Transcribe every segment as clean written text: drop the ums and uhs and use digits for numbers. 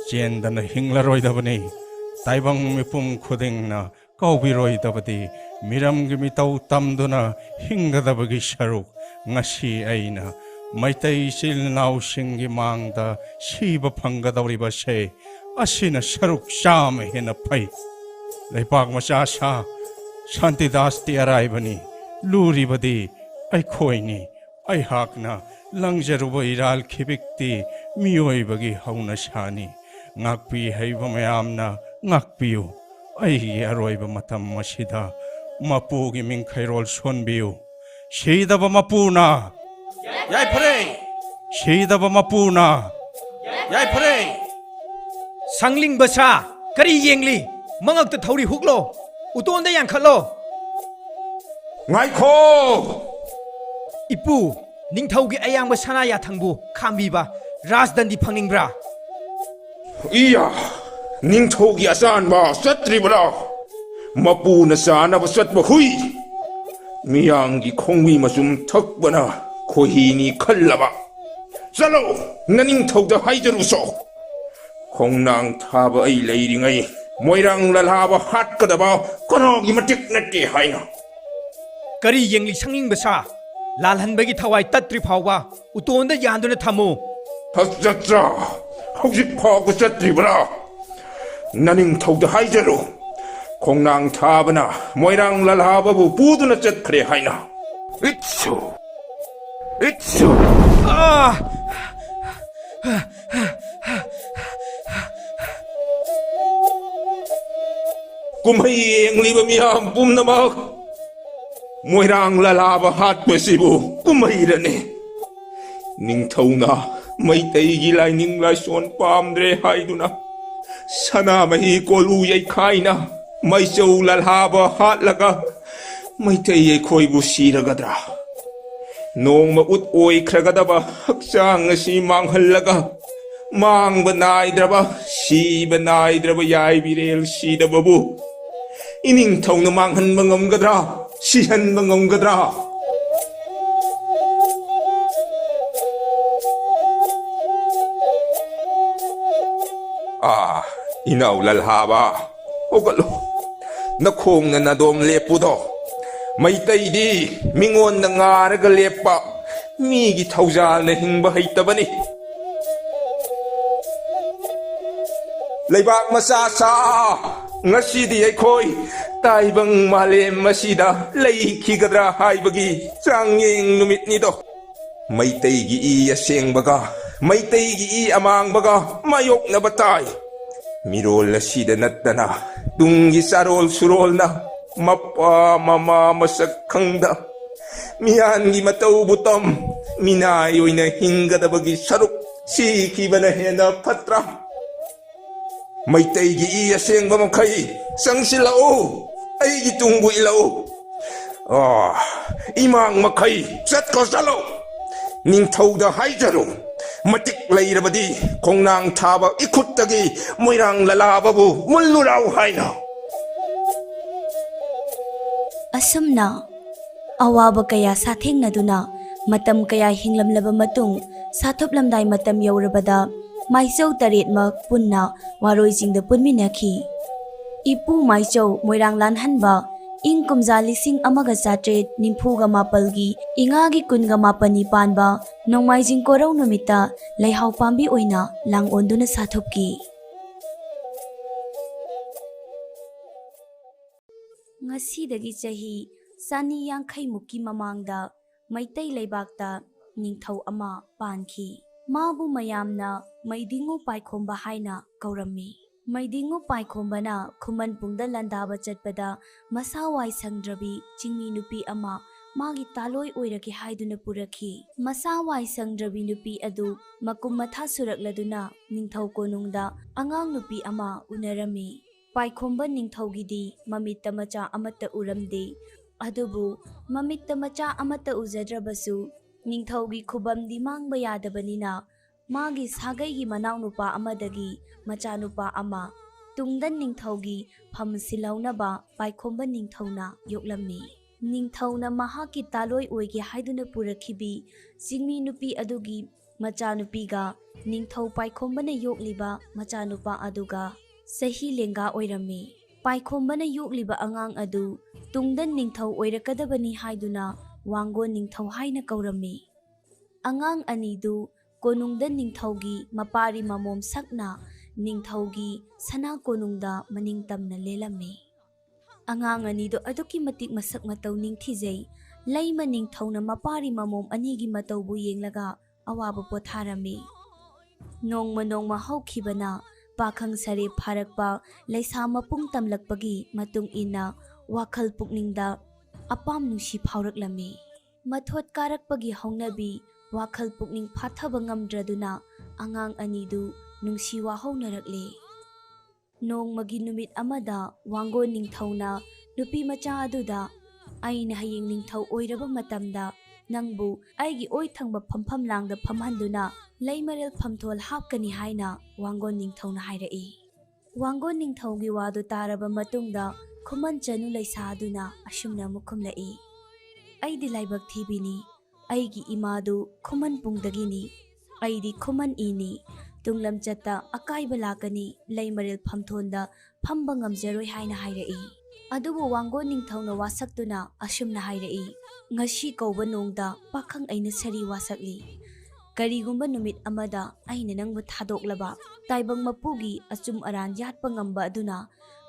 चेंदना हिंगलरोइदबनी ताइबंग मिपुम खुदिंगना कौबिरोइदबदी मिरमगी मितौ तमदुना हिंगदबगी सरुक ngasi aina maitai sil nau singi mangda siba phanggadawriba se asina saruk sham hena phai leipak macha sa shanti das ti araibani luribadi ai khoini ai hakna langjaruba iral khibikti miyoibagi hauna shani ngakpi haiba mayamna ngakpiu ai aroiba matam masida mapugi mingkhairol sonbiu Shidaba mapuna Yai pray Shidaba mapuna Yai pray Sangling basa kari yengli mangak ta thori huklo uton da yang khalo Ngai kho Ipu ningthau gi ayang basana ya thangbu khambi ba rajdandi phangningbra Iya ning thogi asan ba satri bra mapu na sana ba sat ba hui Miyangi khongwi masum thakbana khohini khallaba chalo naning thauda haijaru so khongnang thaba ai leiringai moirang lalhaba hatkadaba konogi matik natte haina kari yengli sangling basa lalhanbagi thawai tatri phawba uton da yanduna thamo hasjatra hojik phagu satri bra naning thauda haijaru Kongnang thabana moirang lalhababu puduna chatkre haina itsu kumhai engliba miyam pumnamak moirang lalhaba hatpasibu kumhairane ningthauna maitai gi laining laison pamdre haiduna sana mahi kolu yai khaina Mai chau lalhaba hat laga mai tai ye khoi bu siragadra nong ma ut oi khragadaba hakchang asi manghal laga mang banai draba si banai draba yai birel si dababu ining thongna manghan mangam gadra si han mangam gadra inau lalhaba ogalo Nakhong na nadom lepudo Maitai di mingon na ngaraga lepa Migi thaujal na hingba haitabani Laibak masasa Ngasi di ay koy Taibang malem masida Laikhigadra haibagi Changyeng numit nido Maitai gi iya seng baga Maitai gi i amang baga Mayok na batay Mirol na sida natana Dungi sarol surol na Mapa mama masakhangda Miyangi mataw butam Minayoy na hingada bagi saruk Sikiba na hena patra Maitay gi iya siyang mamakay Sang silao Ay gitunggo ilao Imang makay Sat ko salo Ning tawda haijaro Matik lairabadi Kongnang taba ikuttagi Moirang lalababu Muluraw haina Asumna awaba kaya sathengna matam kaya hinglamlaba matung sathoplamdai matam yaurabada maisau taretma punna waroi jingda punminakhi ipu maisau moirang lanhanba ing kumja lising amaga satret nimpuga mapalgi ingagi kunga mapani panba nongmaijing korau numita laihau pambi oina lang onduna sathopki ngasidagi chahi sani yangkhai mukki mamangda maitai leibakta ningthau ama panki mabu mayamna maidingu paikhomba haina kaurammi maidingu paikhomba khuman pungda landaba chatpada masawai sangdrabi chingmi nupi ama magi taloi oiraki haiduna purakhi masawai sangdrabi nupi adu makum matha surakladuna ningthau konungda angang nupi ama unarami paikhomba ningthaugidi mamitta macha amata uramde adubu mamitta macha amata ujadrabasu ningthaugi khubamdi mangba yadabanina magi sagai gi manaw nupa amadagi macha nupa ama tungdan ningthaugi phamsilaunaba paikhomba ningthauna yoklammi ningthauna mahaki taloi oigi haiduna purakhibi jingmi nupi adugi ꯃꯆꯥꯅꯨꯄꯤꯒ ꯅꯤꯡꯊꯧ ꯄꯥꯏꯈꯣꯝꯕꯅ ꯌꯣꯛꯂꯤꯕ ꯃꯆꯥꯅꯨꯄꯥ ꯑꯗꯨꯒ ꯆꯍꯤ ꯂꯦꯡꯒꯥ ꯑꯣꯏꯔꯝꯃꯤ꯫ ꯄꯥꯏꯈꯣꯝꯕꯅ ꯌꯣꯛꯂꯤꯕ ꯑꯉꯥꯡ ꯑꯗꯨ ꯇꯨꯡꯗ ꯅꯤꯡꯊꯧ ꯑꯣꯏꯔꯛꯀꯗꯕꯅꯤ ꯍꯥꯏꯗꯨꯅ ꯋꯥꯡꯒꯣꯟ ꯅꯤꯡꯊꯧ ꯍꯥꯏꯅ ꯀꯧꯔꯝꯃꯤ꯫ ꯑꯉꯥꯡ ꯑꯅꯤꯗꯨ ꯀꯣꯅꯨꯡꯗ ꯅꯤꯡꯊꯧꯒꯤ ꯃꯄꯥꯔꯤ ꯃꯃꯣꯝ ꯁꯛꯅ ꯅꯤꯡꯊꯧꯒꯤ ꯁꯅꯥ ꯀꯣꯅꯨꯡꯗ ꯃꯅꯤꯡ ꯇꯝꯅ ꯂꯦꯜꯂꯝꯃꯤ꯫ ꯑꯉꯥꯡ ꯑꯅꯤꯗꯨ ꯑꯗꯨꯛꯀꯤ ꯃꯇꯤꯛ ꯃꯁꯛ ꯃꯇꯧ ꯅꯤꯡꯊꯤꯖꯩ꯫ ꯂꯩꯃ ꯅꯤꯡꯊꯧꯅ ꯃꯄꯥꯔꯤ ꯃꯃꯣꯝ ꯑꯅꯤꯒꯤ ꯃꯇꯧꯕꯨ ꯌꯦꯡꯂꯒ ꯑꯋꯥꯕ ꯄꯣꯊꯥꯔꯝꯃꯤ꯫ ꯅꯣꯡꯃ ꯍꯧꯈꯤꯕꯅ ꯄꯥꯈꯪ ꯁꯔꯦꯞ ꯐꯥꯔꯛꯄ ꯂꯩꯁꯥ ꯃꯄꯨꯡ ꯇꯝꯂꯛꯄꯒꯤ ꯃꯇꯨꯡ ꯏꯟꯅ ꯋꯥꯈꯜ ꯄꯨꯛꯅꯤꯡꯗ ꯑꯄꯥꯝ ꯅꯨꯡꯁꯤ ꯐꯥꯎꯔꯛꯂꯝꯃꯤ꯫ ꯃꯊꯣꯠ ꯀꯥꯔꯛꯄꯒꯤ ꯍꯧꯅꯕꯤ ꯋꯥꯈꯜ ꯄꯨꯛꯅꯤꯡ ꯐꯥꯊꯕ ꯉꯝꯗ꯭ꯔꯗꯨꯅ ꯑꯉꯥꯡ ꯑꯅꯤꯗꯨ ꯅꯨꯡꯁꯤ ꯋꯥꯍꯧꯅꯔꯛꯂꯦ꯫ ꯅꯣꯡꯃꯒꯤ ꯅꯨꯃꯤꯠ ꯑꯃꯗ ꯋꯥꯡꯒꯣꯟ ꯅꯤꯡꯊꯧꯅ ꯅꯨꯄꯤ ꯃꯆꯥ ꯑꯗꯨꯗ "ꯑꯩꯅ ꯍꯌꯦꯡ ꯅꯤꯡꯊꯧ ꯑꯣꯏꯔꯕ ꯃꯇꯝꯗ ꯅꯪꯕꯨ ꯑꯩꯒꯤ ꯑꯣꯏ ꯊꯪꯕ ꯐꯝꯐꯝ ꯂꯥꯡꯗ ꯐꯝꯍꯟꯗꯨꯅ ꯂꯩꯃꯔꯦꯜ ꯐꯝꯊꯣꯜ ꯍꯥꯞꯀꯅꯤ" ꯍꯥꯏꯅ ꯋꯥꯡꯒꯣꯟ ꯅꯤꯡꯊꯧꯅ ꯍꯥꯏꯔꯛꯏ꯫ ꯋꯥꯡꯒꯣꯟ ꯅꯤꯡꯊꯧꯒꯤ ꯋꯥꯗꯨ ꯇꯥꯔꯕ ꯃꯇꯨꯡꯗ ꯈꯨꯃꯟ ꯆꯅꯨ ꯂꯩꯁꯥ ꯑꯗꯨꯅ ꯑꯁꯨꯝꯅ ꯑꯃꯨꯛ ꯈꯨꯝꯂꯛꯏ: "ꯑꯩꯗꯤ ꯂꯥꯏꯕꯛ ꯊꯤꯕꯤꯅꯤ꯫ ꯑꯩꯒꯤ ꯏꯃꯥꯗꯨ ꯈꯨꯃꯟꯄꯨꯡꯗꯒꯤꯅꯤ꯫ ꯑꯩꯗꯤ ꯈꯨꯃꯟ ꯏꯅꯤ꯫ ꯇꯨꯡꯂꯝꯆꯠꯇ ꯑꯀꯥꯏꯕ ꯂꯥꯛꯀꯅꯤ, ꯂꯩꯃꯔꯦꯜ ꯐꯝꯊꯣꯟꯗ ꯐꯝꯕ ꯉꯝꯖꯔꯣꯏ" ꯍꯥꯏꯅ ꯍꯥꯏꯔꯛꯏ꯫ ꯑꯗꯨꯕꯨ ꯋꯥꯡꯒꯣꯟ ꯅꯤꯡꯊꯧꯅ ꯋꯥꯁꯛꯇꯨꯅ ꯑꯁꯨꯝꯅ ꯍꯥꯏꯔꯛꯏ: "ꯉꯁꯤ ꯀꯧꯕ ꯅꯣꯡꯗ ꯄꯥꯈꯪ ꯑꯩꯅ ꯁꯔꯤ ꯋꯥꯁꯛꯂꯤ꯫ ꯀꯔꯤꯒꯨꯝꯕ ꯅꯨꯃꯤꯠ ꯑꯃꯗ ꯑꯩꯅ ꯅꯪꯕꯨ ꯊꯥꯗꯣꯛꯂꯕ ꯇꯥꯏꯕꯪ ꯃꯄꯨꯒꯤ ꯑꯆꯨꯝ ꯑꯔꯥꯟ ꯌꯥꯠꯄ ꯉꯝꯕ ꯑꯗꯨꯅ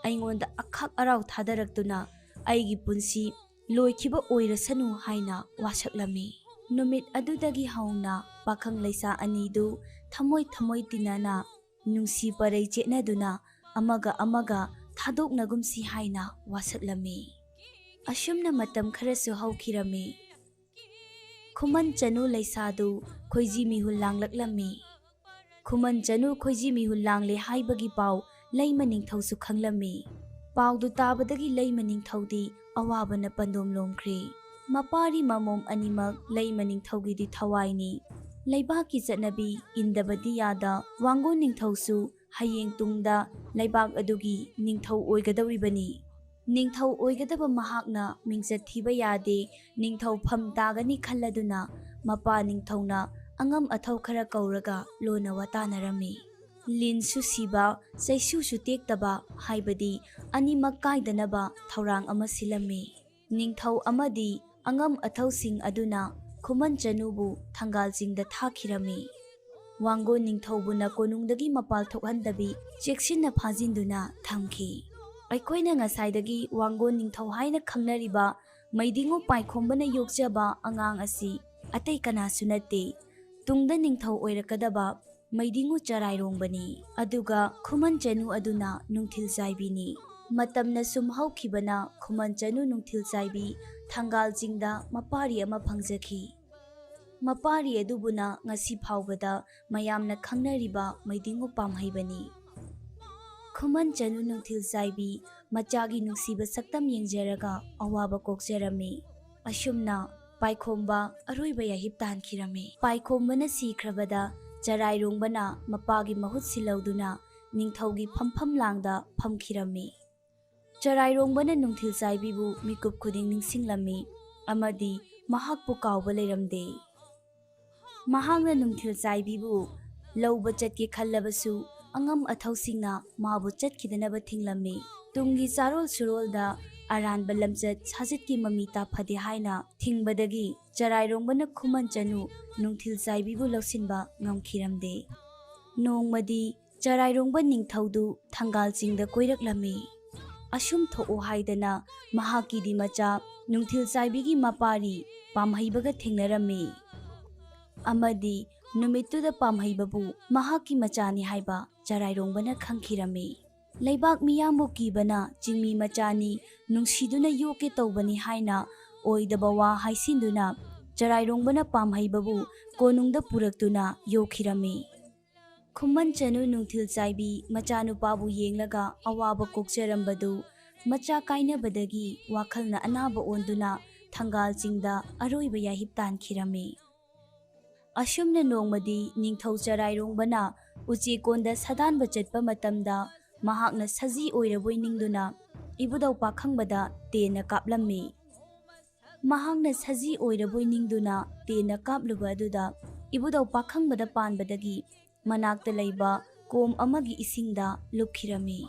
ꯑꯩꯉꯣꯟꯗ ꯑꯈꯥꯛ ꯑꯔꯥꯎ ꯊꯥꯗꯔꯛꯇꯨꯅ ꯑꯩꯒꯤ ꯄꯨꯟꯁꯤ ꯂꯣꯏꯈꯤꯕ ꯑꯣꯏꯔꯁꯅꯨ" ꯍꯥꯏꯅ ꯋꯥꯁꯛꯂꯝꯃꯤ꯫ ꯅꯨꯃꯤꯠ ꯑꯗꯨꯗꯒꯤ ꯍꯧꯅ ꯄꯥꯈꯪ ꯂꯩꯁꯥ ꯑꯅꯤꯗꯨ ꯊꯃꯣꯏ ꯇꯤꯟꯅꯅ ꯅꯨꯡꯁꯤ ꯄꯔꯩ ꯆꯦꯠꯅꯗꯨꯅ ꯑꯃꯒ ꯑꯃꯒ ꯊꯥꯗꯣꯛꯅꯒꯨꯝꯁꯤ ꯍꯥꯏꯅ ꯋꯥꯁꯛꯂꯝꯃꯤ꯫ ꯑꯁꯨꯝꯅ ꯃꯇꯝ ꯈꯔꯁꯨ ꯍꯧꯈꯤꯔꯝꯃꯤ꯫ ꯈꯨꯃꯟ ꯆꯅꯨ ꯂꯩꯁꯥꯗꯨ ꯈꯣꯏꯖꯤ ꯃꯤꯍꯨꯜ ꯂꯥꯡꯂꯛꯂꯝꯃꯤ꯫ ꯈꯨꯃꯟ ꯆꯅꯨ ꯈꯣꯏꯖꯤ ꯃꯤꯍꯨꯜ ꯂꯥꯡꯂꯦ ꯍꯥꯏꯕꯒꯤ ꯄꯥꯎ ꯂꯩꯃ ꯅꯤꯡꯊꯧꯁꯨ ꯈꯪꯂꯝꯃꯤ꯫ ꯄꯥꯎꯗꯨ ꯇꯥꯕꯗꯒꯤ ꯂꯩꯃ ꯅꯤꯡꯊꯧꯗꯤ ꯑꯋꯥꯕꯅ ꯄꯟꯗꯣꯝ ꯂꯣꯝꯈ꯭ꯔꯦ꯫ ꯃꯄꯥꯔꯤ ꯃꯃꯣꯝ ꯑꯅꯤꯃꯛ ꯂꯩꯃ ꯅꯤꯡꯊꯧꯒꯤꯗꯤ ꯊꯋꯥꯏꯅꯤ꯫ ꯂꯩꯕꯥꯛꯀꯤ ꯆꯠꯅꯕꯤ ꯏꯟꯗꯕꯗꯤ ꯌꯥꯗ ꯋꯥꯡꯒꯣꯟ ꯅꯤꯡꯊꯧꯁꯨ ꯍꯌꯦꯡ ꯇꯨꯡꯗ ꯂꯩꯕꯥꯛ ꯑꯗꯨꯒꯤ ꯅꯤꯡꯊꯧ ꯑꯣꯏꯒꯗꯧꯔꯤꯕꯅꯤ꯫ ꯅꯤꯡꯊꯧ ꯑꯣꯏꯒꯗꯕ ꯃꯍꯥꯛꯅ ꯃꯤꯡꯆꯠ ꯊꯤꯕ ꯌꯥꯗꯦ, ꯅꯤꯡꯊꯧ ꯐꯝ ꯇꯥꯒꯅꯤ ꯈꯜꯂꯗꯨꯅ ꯃꯄꯥ ꯅꯤꯡꯊꯧꯅ ꯑꯉꯝ ꯑꯊꯧ ꯈꯔ ꯀꯧꯔꯒ ꯂꯣꯟꯅ ꯋꯥꯇꯥꯅꯔꯝꯃꯤ꯫ ꯂꯤꯟꯁꯨ ꯁꯤꯕ, ꯆꯩꯁꯨꯁꯨ ꯇꯦꯛꯇꯕ ꯍꯥꯏꯕꯗꯤ ꯑꯅꯤꯃꯛ ꯀꯥꯏꯗꯅꯕ ꯊꯧꯔꯥꯡ ꯑꯃ ꯁꯤꯜꯂꯝꯃꯤ꯫ ꯅꯤꯡꯊꯧ ꯑꯃꯗꯤ ꯑꯉꯝ ꯑꯊꯧꯁꯤꯡ ꯑꯗꯨꯅ ꯈꯨꯃꯟ ꯆꯅꯨꯕꯨ ꯊꯪꯒꯥꯜ ꯆꯤꯡꯗ ꯊꯥꯈꯤꯔꯝꯃꯤ꯫ ꯋꯥꯡꯒꯣꯟ ꯅꯤꯡꯊꯧꯕꯨꯅ ꯀꯣꯅꯨꯡꯗꯒꯤ ꯃꯄꯥꯜ ꯊꯣꯛꯍꯟꯗꯕꯤ ꯆꯦꯛꯁꯤꯟꯅ ꯐꯥꯖꯤꯟꯗꯨꯅ ꯊꯝꯈꯤ꯫ ꯑꯩꯈꯣꯏꯅ ꯉꯁꯥꯏꯗꯒꯤ ꯋꯥꯡꯒꯣꯟ ꯅꯤꯡꯊꯧ ꯍꯥꯏꯅ ꯈꯪꯅꯔꯤꯕ ꯃꯩꯗꯤꯡꯉꯨ ꯄꯥꯏꯈꯣꯝꯕꯅ ꯌꯣꯛꯆꯕ ꯑꯉꯥꯡ ꯑꯁꯤ ꯑꯇꯩ ꯀꯅꯥꯁꯨ ꯅꯠꯇꯦ, ꯇꯨꯡꯗ ꯅꯤꯡꯊꯧ ꯑꯣꯏꯔꯛꯀꯗꯕ ꯃꯩꯗꯤꯡꯉꯨ ꯆꯔꯥꯏꯔꯣꯡꯕꯅꯤ꯫ ꯑꯗꯨꯒ ꯈꯨꯃꯟ ꯆꯅꯨ ꯑꯗꯨꯅ ꯅꯨꯡꯊꯤꯜ ꯆꯥꯏꯕꯤꯅꯤ꯫ ꯃꯇꯝꯅ ꯁꯨꯝ ꯍꯧꯈꯤꯕꯅ ꯈꯨꯃꯟ ꯆꯅꯨ ꯅꯨꯡꯊꯤꯜ ꯆꯥꯏꯕꯤ ꯊꯪꯒꯥꯜ ꯆꯤꯡꯗ ꯃꯄꯥꯔꯤ ꯑꯃ ꯐꯪꯖꯈꯤ꯫ ꯃꯄꯥꯔꯤ ꯑꯗꯨꯕꯨꯅ ꯉꯁꯤ ꯐꯥꯎꯕꯗ ꯃꯌꯥꯝꯅ ꯈꯪꯅꯔꯤꯕ ꯃꯩꯗꯤꯡꯉꯨ ꯄꯥꯝꯍꯩꯕꯅꯤ꯫ ꯈꯨꯃꯟ ꯆꯅꯨ ꯅꯨꯡꯊꯤꯜ ꯆꯥꯏꯕꯤ ꯃꯆꯥꯒꯤ ꯅꯨꯡꯁꯤꯕ ꯁꯛꯇꯝ ꯌꯦꯡꯖꯔꯒ ꯑꯋꯥꯕ ꯀꯣꯛꯆꯔꯝꯃꯤ꯫ ꯑꯁꯨꯝꯅ ꯄꯥꯏꯈꯣꯝꯕ ꯑꯔꯣꯏꯕ ꯌꯥꯍꯤꯞ ꯇꯥꯟꯈꯤꯔꯝꯃꯤ꯫ ꯄꯥꯏꯈꯣꯝꯕꯅ ꯁꯤꯈ꯭ꯔꯕꯗ ꯆꯔꯥꯏꯔꯣꯡꯕꯅ ꯃꯄꯥꯒꯤ ꯃꯍꯨꯠ ꯁꯤꯜꯍꯧꯗꯨꯅ ꯅꯤꯡꯊꯧꯒꯤ ꯐꯝꯐꯝ ꯂꯥꯡꯗ ꯐꯝꯈꯤꯔꯝꯃꯤ꯫ ꯆꯔꯥꯏꯔꯣꯡꯕꯅ ꯅꯨꯡꯊꯤꯜ ꯆꯥꯏꯕꯤꯕꯨ ꯃꯤꯀꯨꯞ ꯈꯨꯗꯤꯡ ꯅꯤꯡꯁꯤꯡꯂꯝꯃꯤ ꯑꯃꯗꯤ ꯃꯍꯥꯛꯄꯨ ꯀꯥꯎꯕ ꯂꯩꯔꯝꯗꯦ꯫ ꯃꯍꯥꯛꯅ ꯅꯨꯡꯊꯤꯜ ꯆꯥꯏꯕꯤꯕꯨ ꯂꯧꯕ ꯆꯠꯀꯦ ꯈꯜꯂꯕꯁꯨ ꯑꯉꯝ ꯑꯊꯧꯁꯤꯡꯅ ꯃꯥꯕꯨ ꯆꯠꯈꯤꯗꯅꯕ ꯊꯤꯡꯂꯝꯃꯤ꯫ ꯇꯨꯡꯒꯤ ꯆꯥꯔꯣꯜ ꯁꯨꯔꯣꯜꯗ ꯑꯔꯥꯟꯕ ꯂꯝꯆꯠ ꯁꯥꯖꯠꯀꯤ ꯃꯃꯤ ꯇꯥꯐꯗꯦ ꯍꯥꯏꯅ ꯊꯤꯡꯕꯗꯒꯤ ꯆꯔꯥꯏꯔꯣꯡꯕꯅ ꯈꯨꯃꯟ ꯆꯅꯨ ꯅꯨꯡꯊꯤꯜ ꯆꯥꯏꯕꯤꯕꯨ ꯂꯧꯁꯤꯟꯕ ꯉꯝꯈꯤꯔꯝꯗꯦ꯫ ꯅꯣꯡꯃꯗꯤ ꯆꯔꯥꯏꯔꯣꯡꯕ ꯅꯤꯡꯊꯧꯗꯨ ꯊꯪꯒꯥꯜ ꯆꯤꯡꯗ ꯀꯣꯏꯔꯛꯂꯝꯃꯤ꯫ ꯑꯁꯨꯝ ꯊꯣꯛꯑꯣ ꯍꯥꯏꯗꯅ ꯃꯍꯥꯛꯀꯤꯗꯤ ꯃꯆꯥ ꯅꯨꯡꯊꯤꯜ ꯆꯥꯏꯕꯤꯒꯤ ꯃꯄꯥꯔꯤ ꯄꯥꯝꯍꯩꯕꯒ ꯊꯦꯡꯅꯔꯝꯃꯤ꯫ ꯑꯃꯗꯤ ꯅꯨꯃꯤꯠꯇꯨꯗ ꯄꯥꯝꯍꯩꯕꯕꯨ ꯃꯍꯥꯛꯀꯤ ꯃꯆꯥꯅꯤ ꯍꯥꯏꯕ ꯆꯔꯥꯏꯔꯣꯡꯕꯅ ꯈꯪꯈꯤꯔꯝꯃꯤ꯫ ꯂꯩꯕꯥꯛ ꯃꯤꯌꯥꯝꯕꯨ ꯀꯤꯕꯅ ꯆꯤꯡꯃꯤ ꯃꯆꯥꯅꯤ, ꯅꯨꯡꯁꯤꯗꯨꯅ ꯌꯣꯛꯀꯦ ꯇꯧꯕꯅꯤ ꯍꯥꯏꯅ ꯑꯣꯏꯗꯕ ꯋꯥ ꯍꯥꯏꯁꯤꯟꯗꯨꯅ ꯆꯔꯥꯏꯔꯣꯡꯕꯅ ꯄꯥꯝꯍꯩꯕꯕꯨ ꯀꯣꯅꯨꯡꯗ ꯄꯨꯔꯛꯇꯨꯅ ꯌꯣꯛꯈꯤꯔꯝꯃꯤ꯫ ꯈꯨꯃꯟ ꯆꯅꯨ ꯅꯨꯡꯊꯤꯜ ꯆꯥꯏꯕꯤ ꯃꯆꯥꯅꯨꯄꯥꯕꯨ ꯌꯦꯡꯂꯒ ꯑꯋꯥꯕ ꯀꯣꯛꯆꯔꯝꯕꯗꯨ ꯃꯆꯥ ꯀꯥꯏꯅꯕꯗꯒꯤ ꯋꯥꯈꯜꯅ ꯑꯅꯥꯕ ꯑꯣꯟꯗꯨꯅ ꯊꯪꯒꯥꯜ ꯆꯤꯡꯗ ꯑꯔꯣꯏꯕ ꯌꯥꯍꯤꯞ ꯇꯥꯟꯈꯤꯔꯝꯃꯤ꯫ ꯑꯁꯨꯝꯅ ꯅꯣꯡꯃꯗꯤ ꯅꯤꯡꯊꯧ ꯆꯔꯥꯏꯔꯣꯡꯕꯅ ꯎꯆꯦꯛꯀꯣꯟꯗ ꯁꯥꯗꯥꯟꯕ ꯆꯠꯄ ꯃꯇꯝꯗ ꯃꯍꯥꯛꯅ ꯁꯖꯤ ꯑꯣꯏꯔꯕꯣꯏ ꯅꯤꯡꯗꯨꯅ ꯏꯕꯨꯙꯧ ꯄꯥꯈꯪꯕꯗ ꯇꯦꯟꯅ ꯀꯥꯞꯂꯝꯃꯤ꯫ ꯃꯍꯥꯛꯅ ꯁꯖꯤ ꯑꯣꯏꯔꯕꯣꯏ ꯅꯤꯡꯗꯨꯅ ꯇꯦꯟꯅ ꯀꯥꯞꯂꯨꯕ ꯑꯗꯨꯗ ꯏꯕꯨꯗꯧ ꯄꯥꯈꯪꯕꯗ ꯄꯥꯟꯕꯗꯒꯤ ꯃꯅꯥꯛꯇ ꯂꯩꯕ ꯀꯣꯝ ꯑꯃꯒꯤ ꯏꯁꯤꯡꯗ ꯂꯨꯞꯈꯤꯔꯝꯃꯤ꯫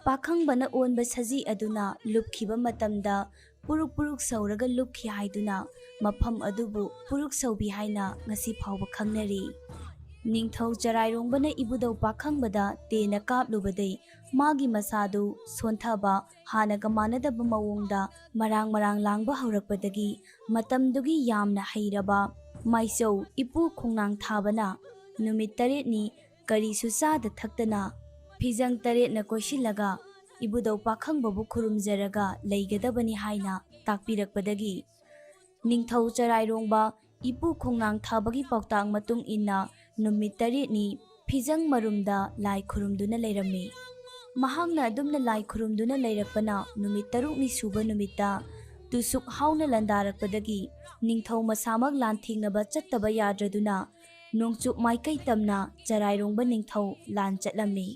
ꯄꯥꯈꯪꯕꯅ ꯑꯣꯟꯕ ꯁꯖꯤ ꯑꯗꯨꯅ ꯂꯨꯞꯈꯤꯕ ꯃꯇꯝꯗ ꯄꯨꯔꯨꯛ ꯄꯨꯔꯨꯛ ꯁꯧꯔꯒ ꯂꯨꯞꯈꯤ ꯍꯥꯏꯗꯨꯅ ꯃꯐꯝ ꯑꯗꯨꯕꯨ ꯄꯨꯔꯨꯛ ꯁꯧꯕꯤ ꯍꯥꯏꯅ ꯉꯁꯤ ꯐꯥꯎꯕ ꯈꯪꯅꯔꯤ꯫ ꯅꯤꯡꯊꯧ ꯆꯔꯥꯏꯔꯣꯡꯕꯅ ꯏꯕꯨꯗꯧ ꯄꯥꯈꯪꯕꯗ ꯇꯦꯟꯅ ꯀꯥꯞꯂꯨꯕꯗꯩ ꯃꯥꯒꯤ ꯃꯁꯥꯗꯨ ꯁꯣꯟꯊꯕ ꯍꯥꯟꯅꯒ ꯃꯥꯟꯅꯗꯕ ꯃꯑꯣꯡꯗ ꯃꯔꯥꯡ ꯃꯔꯥꯡ ꯂꯥꯡꯕ ꯍꯧꯔꯛꯄꯗꯒꯤ ꯃꯇꯝꯗꯨꯒꯤ ꯌꯥꯝꯅ ꯍꯩꯔꯕ ꯃꯥꯏꯆꯧ ꯏꯄꯨ ꯈꯣꯡꯅꯥꯡ ꯊꯥꯕꯅ ꯅꯨꯃꯤꯠ 8ꯅꯤ ꯀꯔꯤꯁꯨ ꯆꯥꯗ ꯊꯛꯇꯅ ꯐꯤꯖꯪ 8ꯅ ꯀꯣꯏꯁꯤꯜꯂꯒ ꯏꯕꯨꯗꯧ ꯄꯥꯈꯪꯕꯕꯨ ꯈꯨꯔꯨꯝꯖꯔꯒ ꯂꯩꯒꯗꯕꯅꯤ ꯍꯥꯏꯅ ꯇꯥꯛꯄꯤꯔꯛꯄꯗꯒꯤ ꯅꯤꯡꯊꯧ ꯆꯔꯥꯏꯔꯣꯡꯕ ꯏꯄꯨ ꯈꯣꯡꯅꯥꯡ ꯊꯥꯕꯒꯤ ꯄꯥꯎꯇꯥꯛ ꯃꯇꯨꯡ ꯏꯟꯅ ꯅꯨꯃꯤꯠ 8ꯅꯤ ꯐꯤꯖꯪ ꯃꯔꯨꯝꯗ ꯂꯥꯏ ꯈꯨꯔꯨꯝꯗꯨꯅ ꯂꯩꯔꯝꯃꯤ꯫ ꯃꯍꯥꯛꯅ ꯑꯗꯨꯝꯅ ꯂꯥꯏ ꯈꯨꯔꯨꯝꯗꯨꯅ ꯂꯩꯔꯛꯄꯅ ꯅꯨꯃꯤꯠ 6ꯅꯤ ꯁꯨꯕ ꯅꯨꯃꯤꯠꯇ ꯇꯨꯁꯨꯛ ꯍꯥꯎꯅ ꯂꯥꯟꯗꯥꯔꯛꯄꯗꯒꯤ ꯅꯤꯡꯊꯧ ꯃꯁꯥꯃꯛ ꯂꯥꯟꯊꯦꯡꯅꯕ ꯆꯠꯇꯕ ꯌꯥꯗ꯭ꯔꯗꯨꯅ ꯅꯣꯡꯆꯨꯞ ꯃꯥꯏꯀꯩ ꯇꯝꯅ ꯆꯔꯥꯏꯔꯣꯡꯕ ꯅꯤꯡꯊꯧ ꯂꯥꯟ ꯆꯠꯂꯝꯃꯤ꯫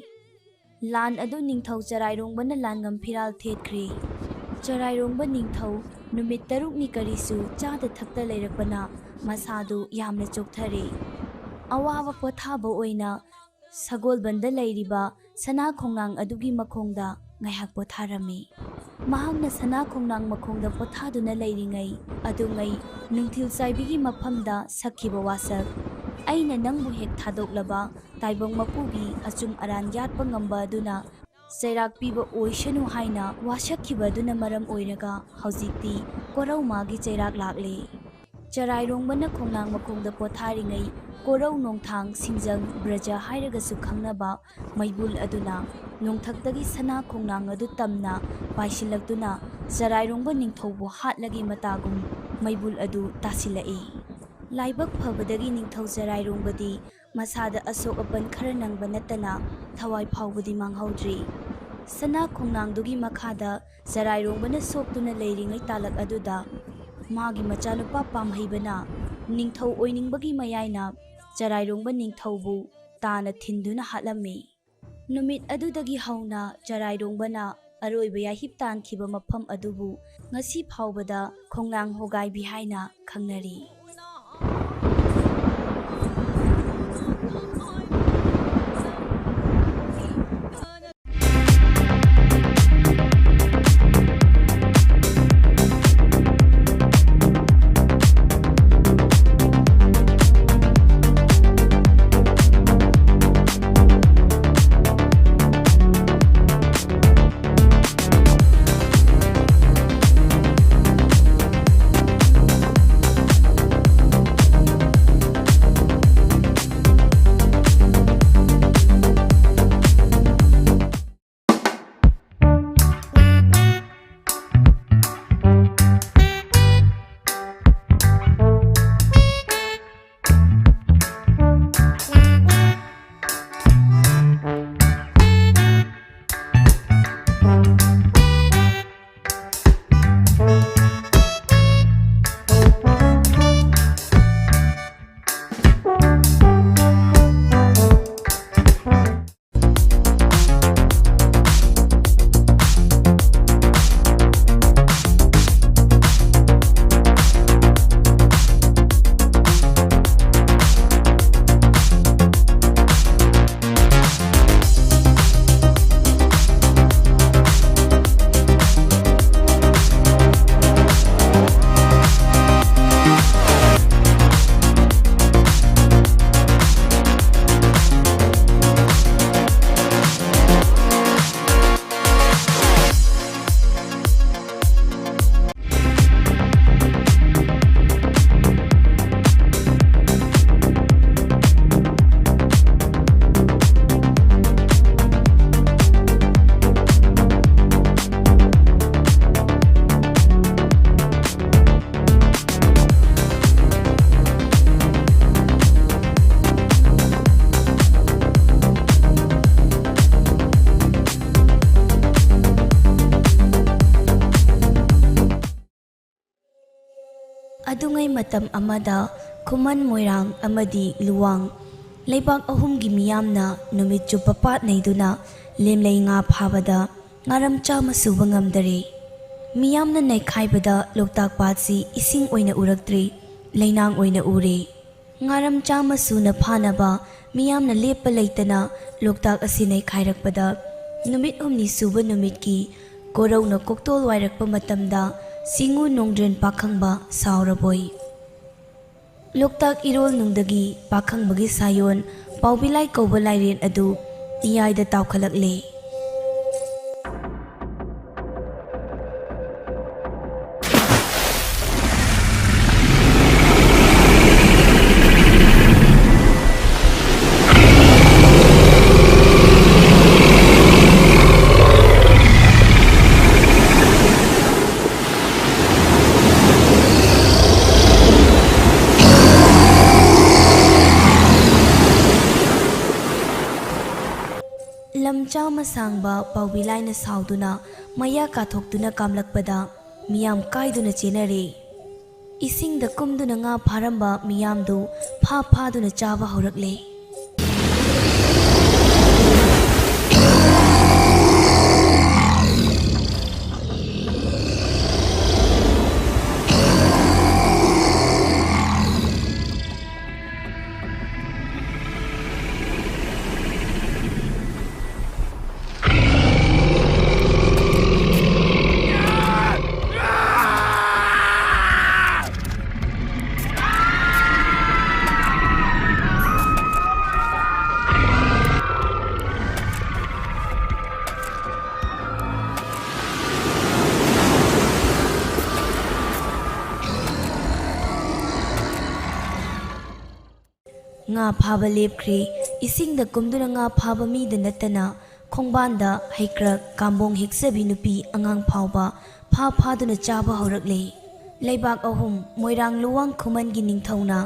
ꯂꯥꯟ ꯑꯗꯨ ꯅꯤꯡꯊꯧ ꯆꯔꯥꯏꯔꯣꯡꯕꯅ ꯂꯥꯟꯉꯝ ꯐꯤꯔꯥꯜ ꯊꯦꯠꯈ꯭ꯔꯦ꯫ ꯆꯔꯥꯏꯔꯣꯡꯕ ꯅꯤꯡꯊꯧ ꯅꯨꯃꯤꯠ 6ꯅꯤ ꯀꯔꯤꯁꯨ ꯆꯥꯗ ꯊꯛꯇ ꯂꯩꯔꯛꯄꯅ ꯃꯁꯥꯗꯨ ꯌꯥꯝꯅ ꯆꯣꯛꯊꯔꯦ꯫ ꯑꯋꯥꯕ ꯄꯣꯊꯥꯕ ꯑꯣꯏꯅ ꯁꯒꯣꯜꯕꯟꯗ ꯂꯩꯔꯤꯕ ꯁꯅꯥ ꯈꯣꯡꯅꯥꯡ ꯑꯗꯨꯒꯤ ꯃꯈꯣꯡꯗ ꯉꯥꯏꯍꯥꯛ ꯄꯣꯊꯥꯔꯝꯃꯤ꯫ ꯃꯍꯥꯛꯅ ꯁꯅꯥ ꯈꯣꯡꯅꯥꯡ ꯃꯈꯣꯡꯗ ꯄꯣꯊꯥꯗꯨꯅ ꯂꯩꯔꯤꯉꯩ ꯑꯗꯨꯉꯩ ꯅꯨꯡꯊꯤꯜ ꯆꯥꯏꯕꯤꯒꯤ ꯃꯐꯝꯗ ꯁꯛꯈꯤꯕ ꯋꯥꯁꯛ "ꯑꯩꯅ ꯅꯪꯕꯨ ꯍꯦꯛ ꯊꯥꯗꯣꯛꯂꯕ ꯇꯥꯏꯕꯪ ꯃꯄꯨꯒꯤ ꯑꯆꯨꯝ ꯑꯔꯥꯟ ꯌꯥꯠꯄ ꯉꯝꯕ ꯑꯗꯨꯅ ꯆꯩꯔꯥꯛ ꯄꯤꯕ ꯑꯣꯏꯁꯅꯨ" ꯍꯥꯏꯅ ꯋꯥꯁꯛꯈꯤꯕ ꯑꯗꯨꯅ ꯃꯔꯝ ꯑꯣꯏꯔꯒ ꯍꯧꯖꯤꯛꯇꯤ ꯀꯣꯔꯧꯃꯥꯒꯤ ꯆꯩꯔꯥꯛ ꯂꯥꯛꯂꯦ꯫ ꯆꯔꯥꯏꯔꯣꯡꯕꯅ ꯈꯣꯡꯅꯥꯡ ꯃꯈꯣꯡꯗ ꯄꯣꯊꯥꯔꯤꯉꯩ ꯀꯣꯔꯧ ꯅꯣꯡꯊꯥꯡ ꯁꯤꯡꯖꯪ ꯕ꯭ꯔꯖ ꯍꯥꯏꯔꯒꯁꯨ ꯈꯪꯅꯕ ꯃꯩꯕꯨꯜ ꯑꯗꯨꯅ ꯅꯣꯡꯊꯛꯇꯒꯤ ꯁꯅꯥ ꯈꯣꯡꯅꯥꯡ ꯑꯗꯨ ꯇꯝꯅ ꯄꯥꯏꯁꯤꯜꯂꯛꯇꯨꯅ ꯆꯔꯥꯏꯔꯣꯡꯕ ꯅꯤꯡꯊꯧꯕꯨ ꯍꯥꯠꯂꯒꯤ ꯃꯇꯥꯒꯨꯝ ꯃꯩꯕꯨꯜ ꯑꯗꯨ ꯇꯥꯁꯤꯜꯂꯛꯏ꯫ ꯂꯥꯏꯕꯛ ꯐꯕꯗꯒꯤ ꯅꯤꯡꯊꯧ ꯆꯔꯥꯏꯔꯣꯡꯕꯗꯤ ꯃꯁꯥꯗ ꯑꯁꯣꯛ ꯑꯄꯟ ꯈꯔ ꯅꯪꯕ ꯅꯠꯇꯅ ꯊꯋꯥꯏ ꯐꯥꯎꯕꯗꯤ ꯃꯥꯡꯍꯧꯗ꯭ꯔꯤ꯫ ꯁꯅꯥ ꯈꯣꯡꯅꯥꯡꯗꯨꯒꯤ ꯃꯈꯥꯗ ꯆꯔꯥꯏꯔꯣꯡꯕꯅ ꯁꯣꯛꯇꯨꯅ ꯂꯩꯔꯤꯉꯩ ꯇꯥꯂꯛ ꯑꯗꯨꯗ ꯃꯥꯒꯤ ꯃꯆꯥꯅꯨꯄꯥ ꯄꯥꯝꯍꯩꯕꯅ ꯅꯤꯡꯊꯧ ꯑꯣꯏꯅꯤꯡꯕꯒꯤ ꯃꯌꯥꯏꯅ ꯆꯔꯥꯏꯔꯣꯡꯕ ꯅꯤꯡꯊꯧꯕꯨ ꯇꯥꯅ ꯊꯤꯟꯗꯨꯅ ꯍꯥꯠꯂꯝꯃꯤ꯫ ꯅꯨꯃꯤꯠ ꯑꯗꯨꯗꯒꯤ ꯍꯧꯅ ꯆꯔꯥꯏꯔꯣꯡꯕꯅ ꯑꯔꯣꯏꯕ ꯌꯥꯍꯤꯞ ꯇꯥꯟꯈꯤꯕ ꯃꯐꯝ ꯑꯗꯨꯕꯨ ꯉꯁꯤ ꯐꯥꯎꯕꯗ ꯈꯣꯡꯅꯥꯡ ꯍꯣꯒꯥꯏꯕꯤ ꯍꯥꯏꯅ ꯈꯪꯅꯔꯤ꯫ ꯑꯗꯨꯉꯩ ꯃꯇꯝ ꯑꯃꯗ ꯈꯨꯃꯟ ꯃꯣꯏꯔꯥꯡ ꯑꯃꯗꯤ ꯂꯨꯋꯥꯡ ꯂꯩꯕꯥꯛ ꯑꯍꯨꯝꯒꯤ ꯃꯤꯌꯥꯝꯅ ꯅꯨꯃꯤꯠ ꯆꯨꯞꯄ ꯄꯥꯠ ꯅꯩꯗꯨꯅ ꯂꯦꯝꯂꯩ ꯉꯥ ꯐꯥꯕꯗ ꯉꯥꯔꯝ 100 ꯁꯨꯕ ꯉꯝꯗꯔꯦ꯫ ꯃꯤꯌꯥꯝꯅ ꯅꯩꯈꯥꯏꯕꯗ ꯂꯣꯛꯇꯥꯛ ꯄꯥꯠꯁꯤ ꯏꯁꯤꯡ ꯑꯣꯏꯅ ꯎꯔꯛꯇ꯭ꯔꯤ, ꯂꯩꯅꯥꯡ ꯑꯣꯏꯅ ꯎꯔꯦ꯫ ꯉꯥꯔꯝ ꯆꯥꯝꯃ ꯁꯨꯅ ꯐꯥꯅꯕ ꯃꯤꯌꯥꯝꯅ ꯂꯦꯞꯄ ꯂꯩꯇꯅ ꯂꯣꯛꯇꯥꯛ ꯑꯁꯤ ꯅꯩꯈꯥꯏꯔꯛꯄꯗ ꯅꯨꯃꯤꯠ ꯍꯨꯝꯅꯤ ꯁꯨꯕ ꯅꯨꯃꯤꯠꯀꯤ ꯀꯣꯔꯧꯅ ꯀꯣꯛꯇꯣꯜ ꯋꯥꯏꯔꯛꯄ ꯃꯇꯝꯗ ꯆꯤꯉꯨ ꯅꯣꯡꯗ꯭ꯔꯦꯟ ꯄꯥꯈꯪꯕ ꯁꯥꯎꯔꯕꯣꯏ ꯂꯣꯛꯇꯥꯛ ꯏꯔꯣꯜꯅꯨꯡꯗꯒꯤ ꯄꯥꯈꯪꯕꯒꯤ ꯁꯥꯌꯣꯟ ꯄꯥꯎꯕꯤꯂꯥꯏ ꯀꯧꯕ ꯂꯥꯏꯔꯦꯟ ꯑꯗꯨ ꯏꯌꯥꯏꯗ ꯇꯥꯎꯈꯠꯂꯛꯂꯦ꯫ ꯂꯝꯆꯥꯎꯃ ꯁꯥꯡꯕ ꯄꯥꯎꯕꯤꯂꯥꯏꯅ ꯁꯥꯎꯗꯨꯅ ꯃꯌꯥ ꯀꯥꯊꯣꯛꯇꯨꯅ ꯀꯥꯝꯂꯛꯄꯗ ꯃꯤꯌꯥꯝ ꯀꯥꯏꯗꯨꯅ ꯆꯦꯟꯅꯔꯦ꯫ ꯏꯁꯤꯡꯗ ꯀꯨꯝꯗꯨꯅ ꯉꯥ ꯐꯥꯔꯝꯕ ꯃꯤꯌꯥꯝꯗꯨ ꯐꯥꯗꯨꯅ ꯆꯥꯕ ꯍꯧꯔꯛꯂꯦ꯫ ꯉꯥ ꯐꯥꯕ ꯂꯦꯞꯈ꯭ꯔꯦ꯫ ꯏꯁꯤꯡꯗ ꯀꯨꯝꯗꯨꯅ ꯉꯥ ꯐꯥꯕ ꯃꯤꯗ ꯅꯠꯇꯅ ꯈꯣꯡꯕꯥꯟꯗ ꯍꯩꯀ꯭ꯔꯛ ꯀꯥꯝꯕꯣꯡ ꯍꯦꯛꯆꯕꯤ ꯅꯨꯄꯤ ꯑꯉꯥꯡ ꯐꯥꯎꯕ ꯐꯥꯗꯨꯅ ꯆꯥꯕ ꯍꯧꯔꯛꯂꯦ꯫ ꯂꯩꯕꯥꯛ ꯑꯍꯨꯝ ꯃꯣꯏꯔꯥꯡ ꯂꯨꯋꯥꯡ ꯈꯨꯃꯟꯒꯤ ꯅꯤꯡꯊꯧꯅ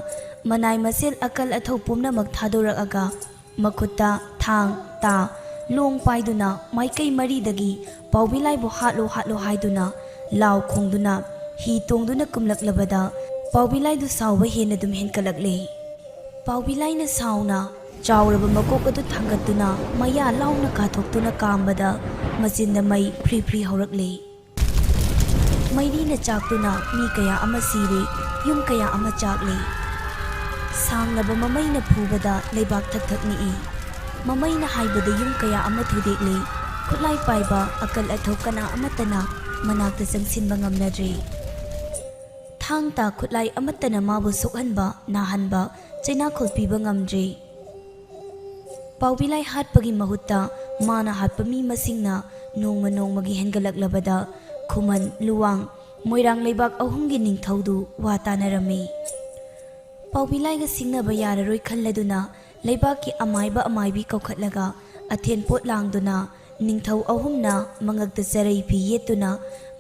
ꯃꯅꯥꯏ ꯃꯁꯦꯜ ꯑꯀꯜ ꯑꯊꯧ ꯄꯨꯝꯅꯃꯛ ꯊꯥꯗꯣꯔꯛꯑꯒ ꯃꯈꯨꯠꯇ ꯊꯥꯡ ꯇꯥ ꯂꯣꯡ ꯄꯥꯏꯗꯨꯅ ꯃꯥꯏꯀꯩ ꯃꯔꯤꯗꯒꯤ ꯄꯥꯎꯕꯤꯂꯥꯏꯕꯨ ꯍꯥꯠꯂꯣ ꯍꯥꯏꯗꯨꯅ ꯂꯥꯎ ꯈꯣꯡꯗꯨꯅ ꯍꯤ ꯇꯣꯡꯗꯨꯅ ꯀꯨꯝꯂꯛꯂꯕꯗ ꯄꯥꯎꯕꯤꯂꯥꯏꯗꯨ ꯁꯥꯎꯕ ꯍꯦꯟꯅ ꯑꯗꯨꯝ ꯍꯦꯟꯀꯠꯂꯛꯂꯦ꯫ ꯄꯥꯎꯕꯤꯂꯥꯏꯅ ꯁꯥꯎꯅ ꯆꯥꯎꯔꯕ ꯃꯀꯣꯛ ꯑꯗꯨ ꯊꯥꯡꯒꯠꯇꯨꯅ ꯃꯌꯥ ꯂꯥꯎꯅ ꯀꯥꯊꯣꯛꯇꯨꯅ ꯀꯥꯝꯕꯗ ꯃꯆꯤꯟꯗ ꯃꯩ ꯐ꯭ꯔꯤ ꯍꯧꯔꯛꯂꯦ꯫ ꯃꯩꯔꯤꯅ ꯆꯥꯛꯇꯨꯅ ꯃꯤ ꯀꯌꯥ ꯑꯃ ꯁꯤꯔꯦ, ꯌꯨꯝ ꯀꯌꯥ ꯑꯃ ꯆꯥꯛꯂꯦ꯫ ꯁꯥꯡꯂꯕ ꯃꯃꯩꯅ ꯐꯨꯕꯗ ꯂꯩꯕꯥꯛ ꯊꯛ ꯅꯤꯛꯏ꯫ ꯃꯃꯩꯅ ꯍꯥꯏꯕꯗ ꯌꯨꯝ ꯀꯌꯥ ꯑꯃ ꯊꯨꯗꯦꯛꯂꯦ꯫ ꯈꯨꯠꯂꯥꯏ ꯄꯥꯏꯕ ꯑꯀꯜ ꯑꯊꯧ ꯀꯅꯥ ꯑꯃꯠꯇꯅ ꯃꯅꯥꯛꯇ ꯆꯪꯁꯤꯟꯕ ꯉꯝꯅꯗ꯭ꯔꯦ꯫ ꯊꯥꯡ ꯇꯥ ꯈꯨꯠꯂꯥꯏ ꯑꯃꯠꯇꯅ ꯃꯥꯕꯨ ꯁꯣꯛꯍꯟꯕ ꯅꯥꯍꯟꯕ ꯆꯩꯅꯥꯈꯣꯜ ꯄꯤꯕ ꯉꯝꯗ꯭ꯔꯦ꯫ ꯄꯥꯎꯕꯤꯂꯥꯏ ꯍꯥꯠꯄꯒꯤ ꯃꯍꯨꯠꯇ ꯃꯥꯅ ꯍꯥꯠꯄ ꯃꯤ ꯃꯁꯤꯡꯅ ꯅꯣꯡꯃꯒꯤ ꯍꯦꯟꯒꯠꯂꯛꯂꯕꯗ ꯈꯨꯃꯟ ꯂꯨꯋꯥꯡ ꯃꯣꯏꯔꯥꯡ ꯂꯩꯕꯥꯛ ꯑꯍꯨꯝꯒꯤ ꯅꯤꯡꯊꯧꯗු ꯋꯥ ꯇꯥꯅꯔꯝꯃꯤ꯫ ꯄꯥꯎꯕꯤꯂꯥꯏꯒ ꯁꯤꯡꯅꯕ ꯌꯥꯔꯔꯣꯏ ꯈꯜꯂꯗꯨꯅ ꯂꯩꯕꯥꯛꯀꯤ ꯑꯃꯥꯏꯕꯤ ꯀꯧꯈꯠꯂꯒ ꯑꯊꯦꯟꯄꯣꯠ ꯂꯥꯡꯗꯨꯅ ꯅꯤꯡꯊꯧ ꯑꯍꯨꯝꯅ ꯃꯉꯛꯇ ꯆꯔꯩ ꯐꯤ ꯌꯦꯠꯇꯨꯅ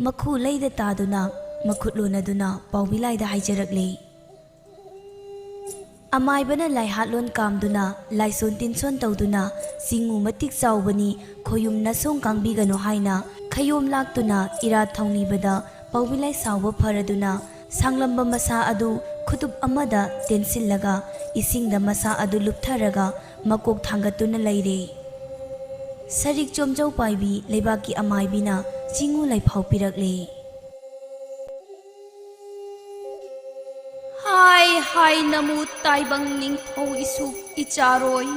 ꯃꯈꯨ ꯂꯩꯗ ꯇꯥꯗꯨꯅ ꯃꯈꯨꯠ ꯂꯣꯟꯅꯗꯨꯅ ꯄꯥꯎꯕꯤꯂꯥꯏꯗ ꯍꯥꯏꯖꯔꯛꯂꯦ꯫ ꯑꯃꯥꯏꯕꯅ ꯂꯥꯏꯍꯥꯠꯂꯣꯟ ꯀꯥꯝꯗꯨꯅ ꯂꯥꯏꯁꯣꯟ ꯇꯤꯟꯁꯣꯟ ꯇꯧꯗꯨꯅ ꯆꯤꯉꯨ ꯃꯇꯤꯛ ꯆꯥꯎꯕꯅꯤ ꯈꯣꯌꯨꯝ ꯅꯁꯣꯡ ꯀꯥꯡꯕꯤꯒꯅꯨ ꯍꯥꯏꯅ ꯈꯌꯣꯝ ꯂꯥꯛꯇꯨꯅ ꯏꯔꯥꯠ ꯊꯧꯅꯤꯕꯗ ꯄꯥꯎꯕꯤꯂꯥꯏ ꯁꯥꯎꯕ ꯐꯔꯗꯨꯅ ꯁꯥꯡꯂꯝꯕ ꯃꯁꯥ ꯑꯗꯨ ꯈꯨꯇꯨꯞ ꯑꯃꯗ ꯇꯦꯟꯁꯤꯜꯂꯒ ꯏꯁꯤꯡꯗ ꯃꯁꯥ ꯑꯗꯨ ꯂꯨꯞꯊꯔꯒ ꯃꯀꯣꯛ ꯊꯥꯡꯒꯠꯇꯨꯅ ꯂꯩꯔꯦ꯫ ꯁꯔꯤꯛ ꯆꯣꯝꯖꯧ ꯄꯥꯏꯕꯤ ꯂꯩꯕꯥꯛꯀꯤ ꯑꯃꯥꯏꯕꯤꯅ ꯆꯤꯉꯨ ꯂꯩꯐꯥꯎ ꯄꯤꯔꯛꯂꯦ꯫ ꯍꯥꯏ ꯅꯃꯨ ꯇꯥꯏꯕꯪ ꯅꯤꯡꯊꯧ ꯏꯁꯨ ꯏꯆꯥꯔꯣꯏ,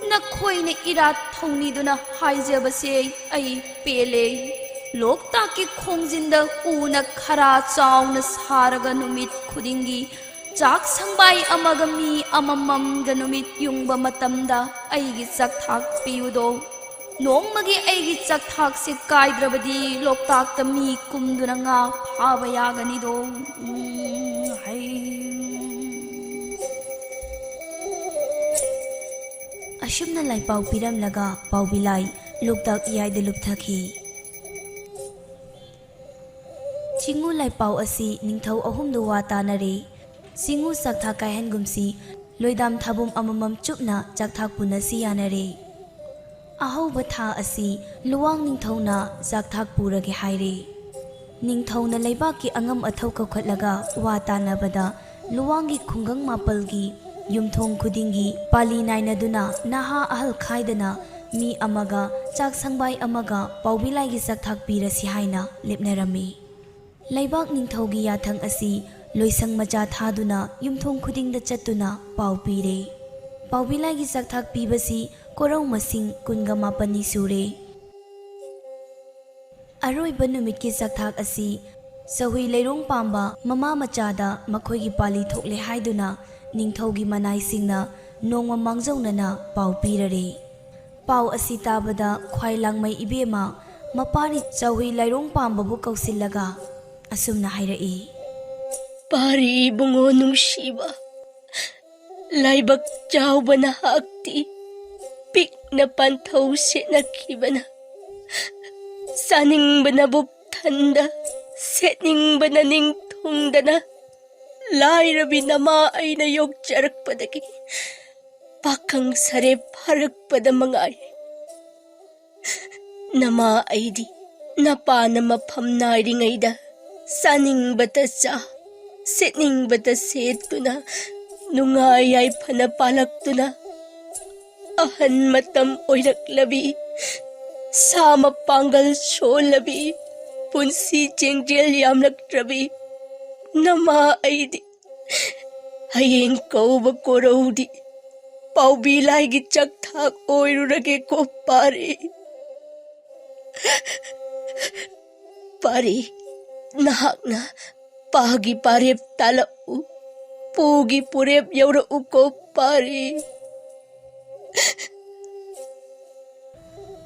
ꯅꯈꯣꯏꯅ ꯏꯔꯥꯠ ꯊꯧꯅꯤꯗꯨꯅ ꯍꯥꯏꯖꯕꯁꯦ ꯑꯩ ꯄꯦꯜꯂꯦ꯫ ꯂꯣꯛꯇꯥꯛꯀꯤ ꯈꯣꯡꯖꯤꯟꯗ ꯎꯅ ꯈꯔ ꯆꯥꯎꯅ ꯁꯥꯔꯒ ꯅꯨꯃꯤꯠ ꯈꯨꯗꯤꯡꯒꯤ ꯆꯥꯛ ꯁꯪꯕꯥꯏ ꯑꯃꯒ ꯃꯤ ꯑꯃꯃꯝꯒ ꯅꯨꯃꯤꯠ ꯌꯨꯡꯕ ꯃꯇꯝꯗ ꯑꯩꯒꯤ ꯆꯥꯛꯊꯥꯛ ꯄꯤꯌꯨꯗꯣ꯫ ꯅꯣꯡꯃꯒꯤ ꯑꯩꯒꯤ ꯆꯥꯛꯊꯥꯛꯁꯦ ꯀꯥꯏꯗ꯭ꯔꯕꯗꯤ ꯂꯣꯛꯇꯥꯛꯇ ꯃꯤ ꯀꯨꯝꯗꯨꯅ ꯉꯥ ꯐꯥꯕ ꯌꯥꯒꯅꯤꯗꯣ꯫ ꯑꯁꯨꯝꯅ ꯂꯥꯏꯄꯥꯎ ꯄꯤꯔꯝꯂꯒ ꯄꯥꯎꯕꯤꯂꯥꯏ ꯂꯣꯛꯇꯥꯛ ꯏꯌꯥꯏꯗ ꯂꯨꯞꯊꯈꯤ꯫ ꯆꯤꯉꯨ ꯂꯥꯏꯄꯥꯎ ꯑꯁꯤ ꯅꯤꯡꯊꯧ ꯑꯍꯨꯝꯗ ꯋꯥ ꯇꯥꯅꯔꯦ꯫ ꯆꯤꯉꯨ ꯆꯥꯛꯊꯥꯛ ꯀꯥꯏꯍꯟꯒꯨꯝꯁꯤ ꯂꯣꯏꯗꯥꯝ ꯊꯥꯕꯨꯝ ꯑꯃꯃꯝ ꯆꯨꯞꯅ ꯆꯥꯛꯊꯥꯛ ꯄꯨꯅꯁꯤ ꯌꯥꯅꯔꯦ꯫ ꯑꯍꯧꯕ ꯊꯥ ꯑꯁꯤ ꯂꯨꯋꯥꯡ ꯅꯤꯡꯊꯧꯅ ꯆꯥꯛꯊꯥꯛ ꯄꯨꯔꯒꯦ ꯍꯥꯏꯔꯦ꯫ ꯅꯤꯡꯊꯧꯅ ꯂꯩꯕꯥꯛꯀꯤ ꯑꯉꯝ ꯑꯊꯧ ꯀꯧꯈꯠꯂꯒ ꯋꯥ ꯇꯥꯅꯕꯗ ꯂꯨꯋꯥꯡꯒꯤ ꯈꯨꯡꯒꯪ ꯃꯥꯄꯜꯒꯤ ꯌꯨꯝꯊꯣꯡ ꯈꯨꯗꯤꯡꯒꯤ ꯄꯥꯂꯤ ꯅꯥꯏꯅꯗꯨꯅ ꯅꯍꯥ ꯑꯍꯜ ꯈꯥꯏꯗꯅ ꯃꯤ ꯑꯃꯒ ꯆꯥꯛ ꯁꯪꯕꯥꯏ ꯑꯃꯒ ꯄꯥꯎꯕꯤꯂꯥꯏꯒꯤ ꯆꯥꯛꯊꯥꯛ ꯄꯤꯔꯁꯤ ꯍꯥꯏꯅ ꯂꯦꯞꯅꯔꯝꯃꯤ꯫ ꯂꯩꯕꯥꯛ ꯅꯤꯡꯊꯧꯒꯤ ꯌꯥꯊꯪ ꯑꯁꯤ loisang macha thaduna yumthong khudingda chatuna pau pire paubilagi sakthak pibasi korau masing kunga mapani sure aroiba numit ki sakthak asi sahui leirong pamba mama machada makhoigi pali thokle haiduna ningthaugi manai singna nongma mangjaunana pau pirare pau asi tabada khwai langmai ibema mapari sahui leirong pamba bu kausillaga asumna hairai Pari bungo nungsiba laibak chawba na hakti pik na pantaw sinakibana saning banabuk tanda setning bananing tungdana lairabi nama ay nayog jarak padagi pakang sare parak padamangay nama ay di napa na mapamnay ngayda saning batasa setning bataset ko na nungayay panapalak to na ahan matam oirak labi sama panggal show labi punsi jengjel yamlak rabi nama ay di hayeng kau bakorow di paubilay gitsak thak oirurage ko pari pari nahak na pagi parep tala u pugi purep yaura u ko pari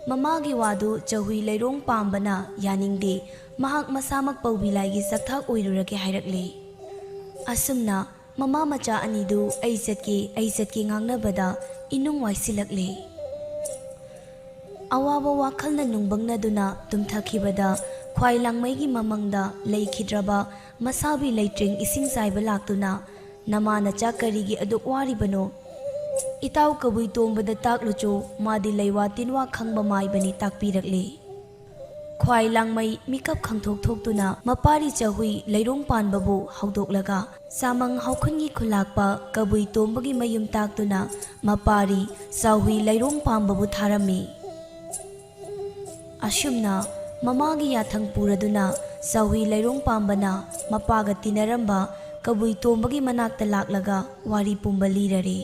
mamagi wadu chahui leirong pambana yaningde mahak masamak paubilagi sakthak oirurage hairakle asumna mama macha anidu aizatki ngangnabada inung waisilakle awaba wakhalna nungbangna duna tumthakibada khwai langmaigi mamangda leikidraba masabi leitring ising saiba laktuna namana chakarigi aduk waribano itaw kabui tombada taklucho madi leiwa tinwa khangba mai bani takpirakle khwai langmai mikap khangthok thoktuna mapari chahui leirong panbabu haudoklaga samang haukhungi khulakpa kabui tombagi mayum taktuna mapari sahui leirong pambabu tharami asumna mamagi yathang puraduna sahui leirong pambana mapaga tinaramba kabui tombagi manakta laklaga wari pumba lirare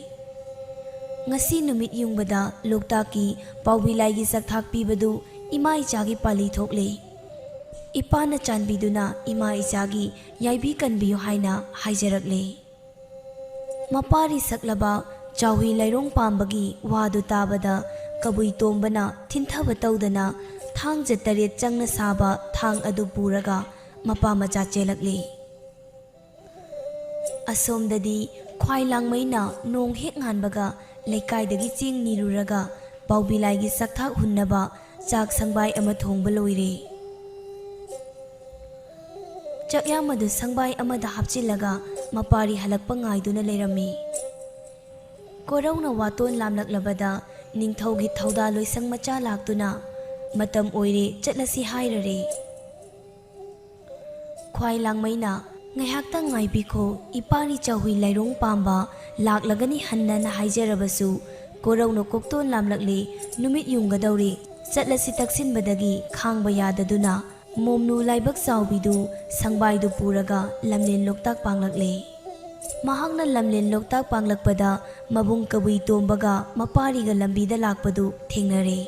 ngasi numit yungbada loktaki paubilai sakthak pibadu ima ichagi pali thokle ipana chanbiduna ima ichagi yaibi kanbiyo haina haijarakle mapari saklaba chawi leirong pambagi wadu tabada kabui tombana thinthaba tawdana thang jataret changna saba thang adu puraga mapa macha chelakle asomdadi khwai langmaina nong hek nganbaga leikaidagi ching niruraga paubilaigi sakthak hunnaba chak sangbai ama thongba loire chakya madu sangbai amada hapchilaga mapari halakpa ngaiduna leirami korona waton lamlaklabada ningthaugi thauda loisang macha laktuna matam oire chatlasi hairare khwai langmaina ngaihakta ngaibikho ipari chahui leirong pamba laklagani hanna na haijarabasu korona kokton lamlakle numit yunggadawri chatlasi taksinbadagi khangba yadaduna momnu laibak chawbidu sangbaidu puraga lamlen loktak panglakle mahakna lamlen loktak panglakpada mabung kabui tombaga mapariga lambida lakpadu thengnare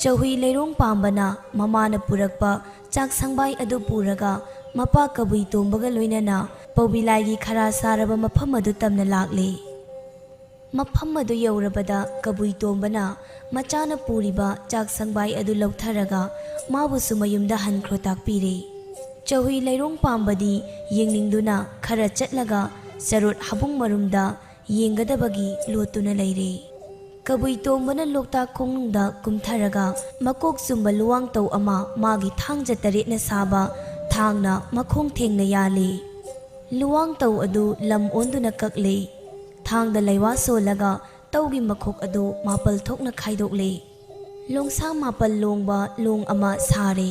chahui leirong pambana mamana purakpa chak sangbai adu puraga mapa kabui tombaga loinana paubilai khara saraba mafam adu tamna lakle mafam adu yaurabada kabui tombana machana puriba chak sangbai adu lautharaga mabu sumayumda hankhro takpire chahui leirong pambadi yengningduna khara chatlaga sarut habung marumda yengadabagi lotuna leire kabui tombana lokta khongnungda kumtharaga makok sumba luwang taw ama magi thangja taretna saba thangna makhong thengna yali luwang taw adu lam onduna kakle thangda leiwa solaga tawgi makhok adu mapal thokna khaidokle longsa mapal longba long ama sare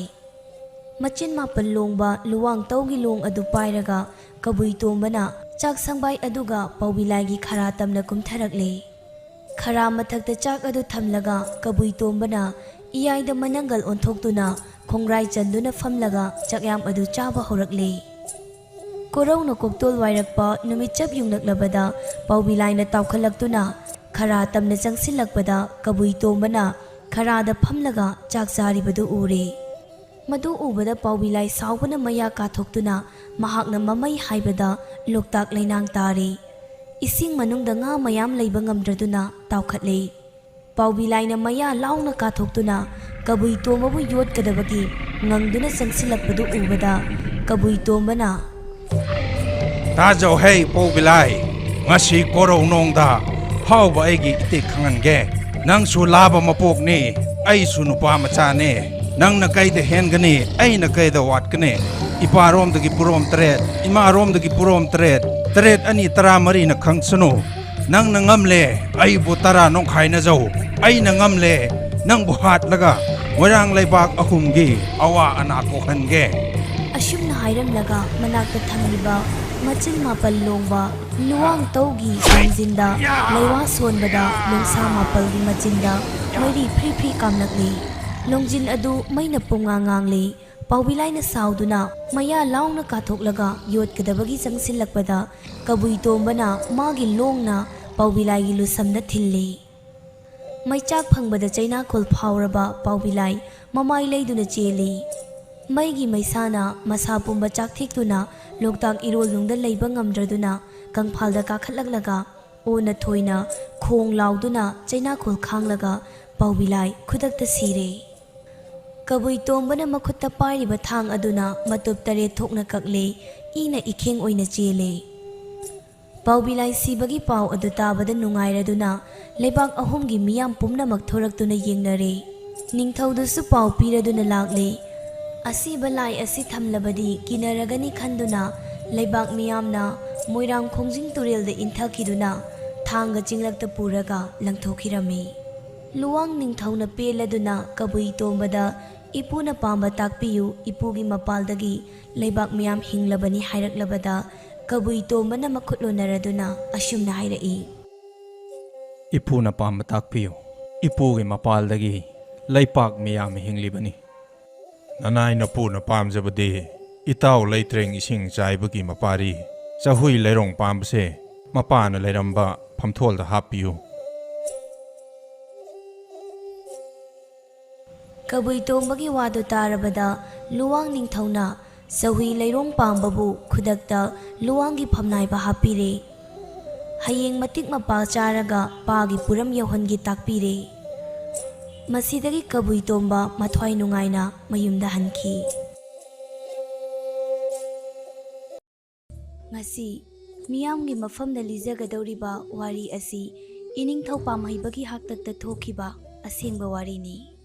machin mapal longba luwang tawgi long adu pairaga kabui tombana chak sangbai aduga paubilagi khara tamna kumtharakle khara mathakta chak adu thamlaga kabui tombana iyaida manangal onthokduna khongrai chanduna famlaga chakyam adu chaba horakle Korona koktol wairakpa numitchap yungnaknabada paubilaina tawkhalakduna khara tamna changsilakpada kabui tombana kharada phamlaga chak charibadu ure. Madu ubada paubilai saubana maya kathoktuna mahakna mamai haibada loktak lainang tari. Ising manungda nga mayam leiba ngamdraduna tawkhatle. Paubilaina maya launa kathoktuna kabui tombabu yotkadabagi ngangduna changsilakpadu ubada kabui tombana Tajo hey paubilai ngasi korau nongda hauba aigi itik khangange nang su laba mapok ni ai su nupa macha ne nang na kaida hengani ai na kaida watkane ipa rom dagi purom tret ima rom dagi purom tret ani tara mari na khangsano nang na ngamle ai bu tara nong khaina jau ai na ngamle nang bu hat laga warang leibak ahumgi awa ana ko khange Ashumna hairamlaga manakta thangliba machin mapal longba luwang tawgi sanjinda leiwa sonbada longsa mapalgi machinda moiri phri kamlakli longjin adu maina punga ngangli paubilaina sauduna maya laungna kathoklaga yotkadabagi changsilakpada kabui tombana magi longna paubilai gi lusamna thilli maichak phangbada chaina khol phawraba paubilai mamai leiduna cheli Maigi maisana masa pumba chak thikduna loktak irol nungda leiba ngamdraduna kangphalda kakhatlaglaga ona thoina khong lauduna chaina khol khanglaga paubilai khudakta sire kabui tombana makhutta pairiba thang aduna matup tare thokna kakle ina ikheng oina chele paubilai sibagi pau adu tabada nungairaduna lebak ahumgi miyam pumnamak thoraktuna yengnare ningthaudusu pau piraduna lakle Asiba lai asi thamlabadi kinaragani khanduna leibak miyamna moirang khongjing turel de inthakiduna thanga jinglakta puraga langthokhirami luwang ningthauna peladuna kabui tombada ipuna pamba takpiyu ipugi mapaldagi leibak miyam hinglabani hairaklabada kabui tombana makhutlonaraduna ashumna hairai ipuna pamba takpiyu ipugi mapaldagi leipak miyam hinglibani Nanai na pu na pamjabadi itaw leitreng ising chaibagi mapari chahui leirong pambase mapana leiramba phamthol da hapiu kabui tombagi wadu tarabada luwang ningthauna chahui leirong pambabu khudakta luwangi phamnai ba hapire hayeng matik mapa charaga pagi puram yohangi takpire Masidagi kabui tomba mathwai nungaina mayumda hanki. Ngasi miyamgi mafamda lizagadawriba wari asi iningthau pamhaibagi haktakta thokiba asengba warini.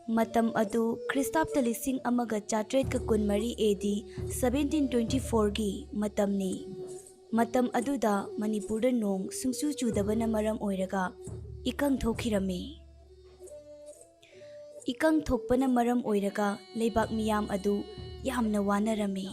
Matam adu Christapta lising amaga chatret ka kunmari AD 1724 gi matamni. Matam aduda Manipurda nong sungsu chudabana maram oiraga ikang thokirami. Ikang thokpana maram oiraga leibak miyam adu yamna wanarami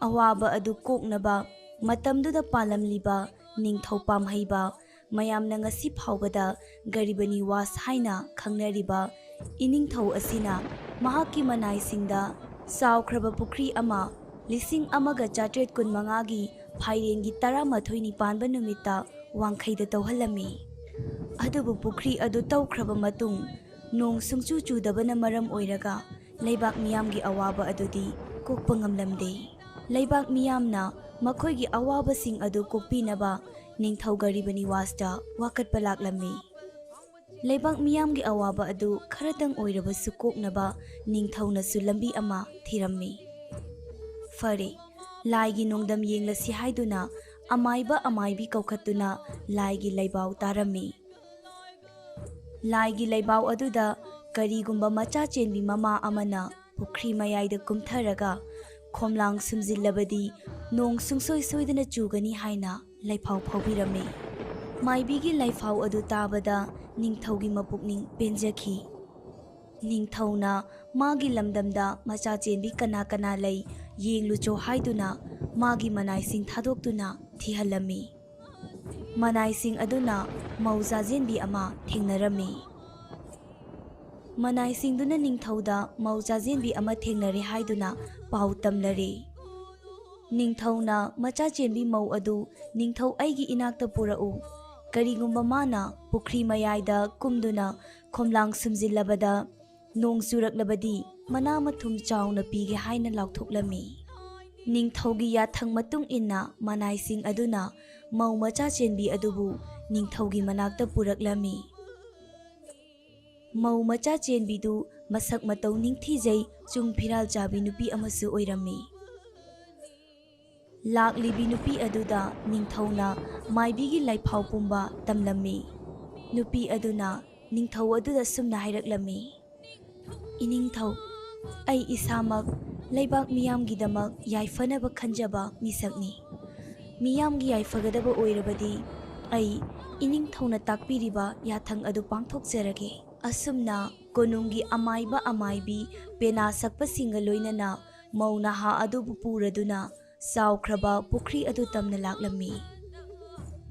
awaba adu koknaba matamduda palamliba ningthau pamhaiba mayamna ngasi phawbada garibani was haina khangnariba iningthau asina mahaki manai singda saukraba pukri ama lising amaga chatret kun mangagi phairengi 13 panba numita wangkhaida tawhalami adubu pukri adu tawkraba matung nong sungchu chudabana maram oiraga leibak miyamgi awaba adudi kokpa ngamlamde leibak miyamna makhoigi awaba sing adu kokpinaba ningthau garibani wasta wakat palaklami leibak miyamgi awaba adu kharatang oiraba sukoknaba ningthauna sulambi ama thirammi fare laigi nongdam yenglasi haiduna amaiba amaibi kaukhatuna laigi leibau tarami Laigi leibau aduda karigumba macha chenbi mama amana pukri mayaida kumtharaga khomlang sumjillabadi nong sungsoi soidana chugani haina leifau phawbirame maibigi leifau adu tabada ningthaugi mapukning penjakhi ningthauna magi lamdamda macha chenbi kana kana lei yenglu cho haiduna magi manai sing thadoktuna thihalami Manai sing aduna mauza jenbi ama thengnarami Manai sing duna ningthauda mauza jenbi ama thengnari haiduna pau tamlari ꯅꯤꯡꯊꯧꯅ ꯃꯆꯥ ꯆꯦꯟꯕꯤ ꯃꯧ ꯑꯗꯨ ꯅꯤꯡꯊꯧ ꯑꯩꯒꯤ ꯏꯅꯥꯛꯇ ꯄꯨꯔꯛꯎ, ꯀꯔꯤꯒꯨꯝꯕ ꯃꯥꯅ ꯄꯨꯈ꯭ꯔꯤ ꯃꯌꯥꯏꯗ ꯀꯨꯝꯗꯨꯅ ꯈꯣꯝꯂꯥꯡ ꯁꯨꯝꯖꯤꯜꯂꯕꯗ ꯅꯣꯡ ꯆꯨꯔꯛꯂꯕꯗꯤ ꯃꯅꯥ ꯃꯊꯨꯝ ꯆꯥꯎꯅ ꯄꯤꯒꯦ ꯍꯥꯏꯅ ꯂꯥꯎꯊꯣꯛꯂꯝꯃꯤ꯫ ꯅꯤꯡꯊꯧꯒꯤ ꯌꯥꯊꯪ ꯃꯇꯨꯡ ꯏꯟꯅ ꯃꯅꯥꯏꯁꯤꯡ ꯑꯗꯨꯅ ꯃꯧ ꯃꯆꯥ ꯆꯦꯟꯕꯤ ꯑꯗꯨꯕꯨ ꯅꯤꯡꯊꯧꯒꯤ ꯃꯅꯥꯛꯇ ꯄꯨꯔꯛꯂꯝꯃꯤ꯫ ꯃꯧ ꯃꯆꯥ ꯆꯦꯟꯕꯤꯗꯨ ꯃꯁꯛ ꯃꯇꯧ ꯅꯤꯡꯊꯤꯖꯩ, ꯆꯨꯡ ꯐꯤꯔꯥꯜ ꯆꯥꯕꯤ ꯅꯨꯄꯤ ꯑꯃꯁꯨ ꯑꯣꯏꯔꯝꯃꯤ꯫ ꯂꯥꯛꯂꯤꯕꯤ ꯅꯨꯄꯤ ꯑꯗꯨꯗ ꯅꯤꯡꯊꯧꯅ ꯃꯥꯏꯕꯤꯒꯤ ꯂꯥꯏꯐꯥꯎ ꯄꯨꯝꯕ ꯇꯝꯂꯝꯃꯤ꯫ ꯅꯨꯄꯤ ꯑꯗꯨꯅ ꯅꯤꯡꯊꯧ ꯑꯗꯨꯗ ꯁꯨꯝꯅ ꯍꯥꯏꯔꯛꯂꯝꯃꯤ, ꯏꯅꯤꯡꯊꯧ, ꯑꯩ ꯏꯁꯥꯃꯛ ꯂꯩꯕꯥꯛ ꯃꯤꯌꯥꯝꯒꯤꯗꯃꯛ ꯌꯥꯏꯐꯅꯕ ꯈꯟꯖꯕ ꯃꯤꯁꯛꯅꯤ꯫ ꯃꯤꯌꯥꯝꯒꯤ ꯌꯥꯏꯐꯒꯗꯕ ꯑꯣꯏꯔꯕꯗꯤ ꯑꯩ ꯏꯅꯤꯡꯊꯧꯅ ꯇꯥꯛꯄꯤꯔꯤꯕ ꯌꯥꯊꯪ ꯑꯗꯨ ꯄꯥꯡꯊꯣꯛꯆꯔꯒꯦ꯫ ꯑꯁꯨꯝꯅ ꯀꯣꯅꯨꯡꯒꯤ ꯑꯃꯥꯏꯕ ꯑꯃꯥꯏꯕꯤ ꯄꯦꯅꯥ ꯁꯛꯄꯁꯤꯡꯒ ꯂꯣꯏꯅꯅ ꯃꯧ ꯅꯍꯥ ꯑꯗꯨꯕꯨ ꯄꯨꯔꯗꯨꯅ ꯆꯥꯎꯈ꯭ꯔꯕ ꯄꯨꯈ꯭ꯔꯤ ꯑꯗꯨ ꯇꯝꯅ ꯂꯥꯛꯂꯝꯃꯤ꯫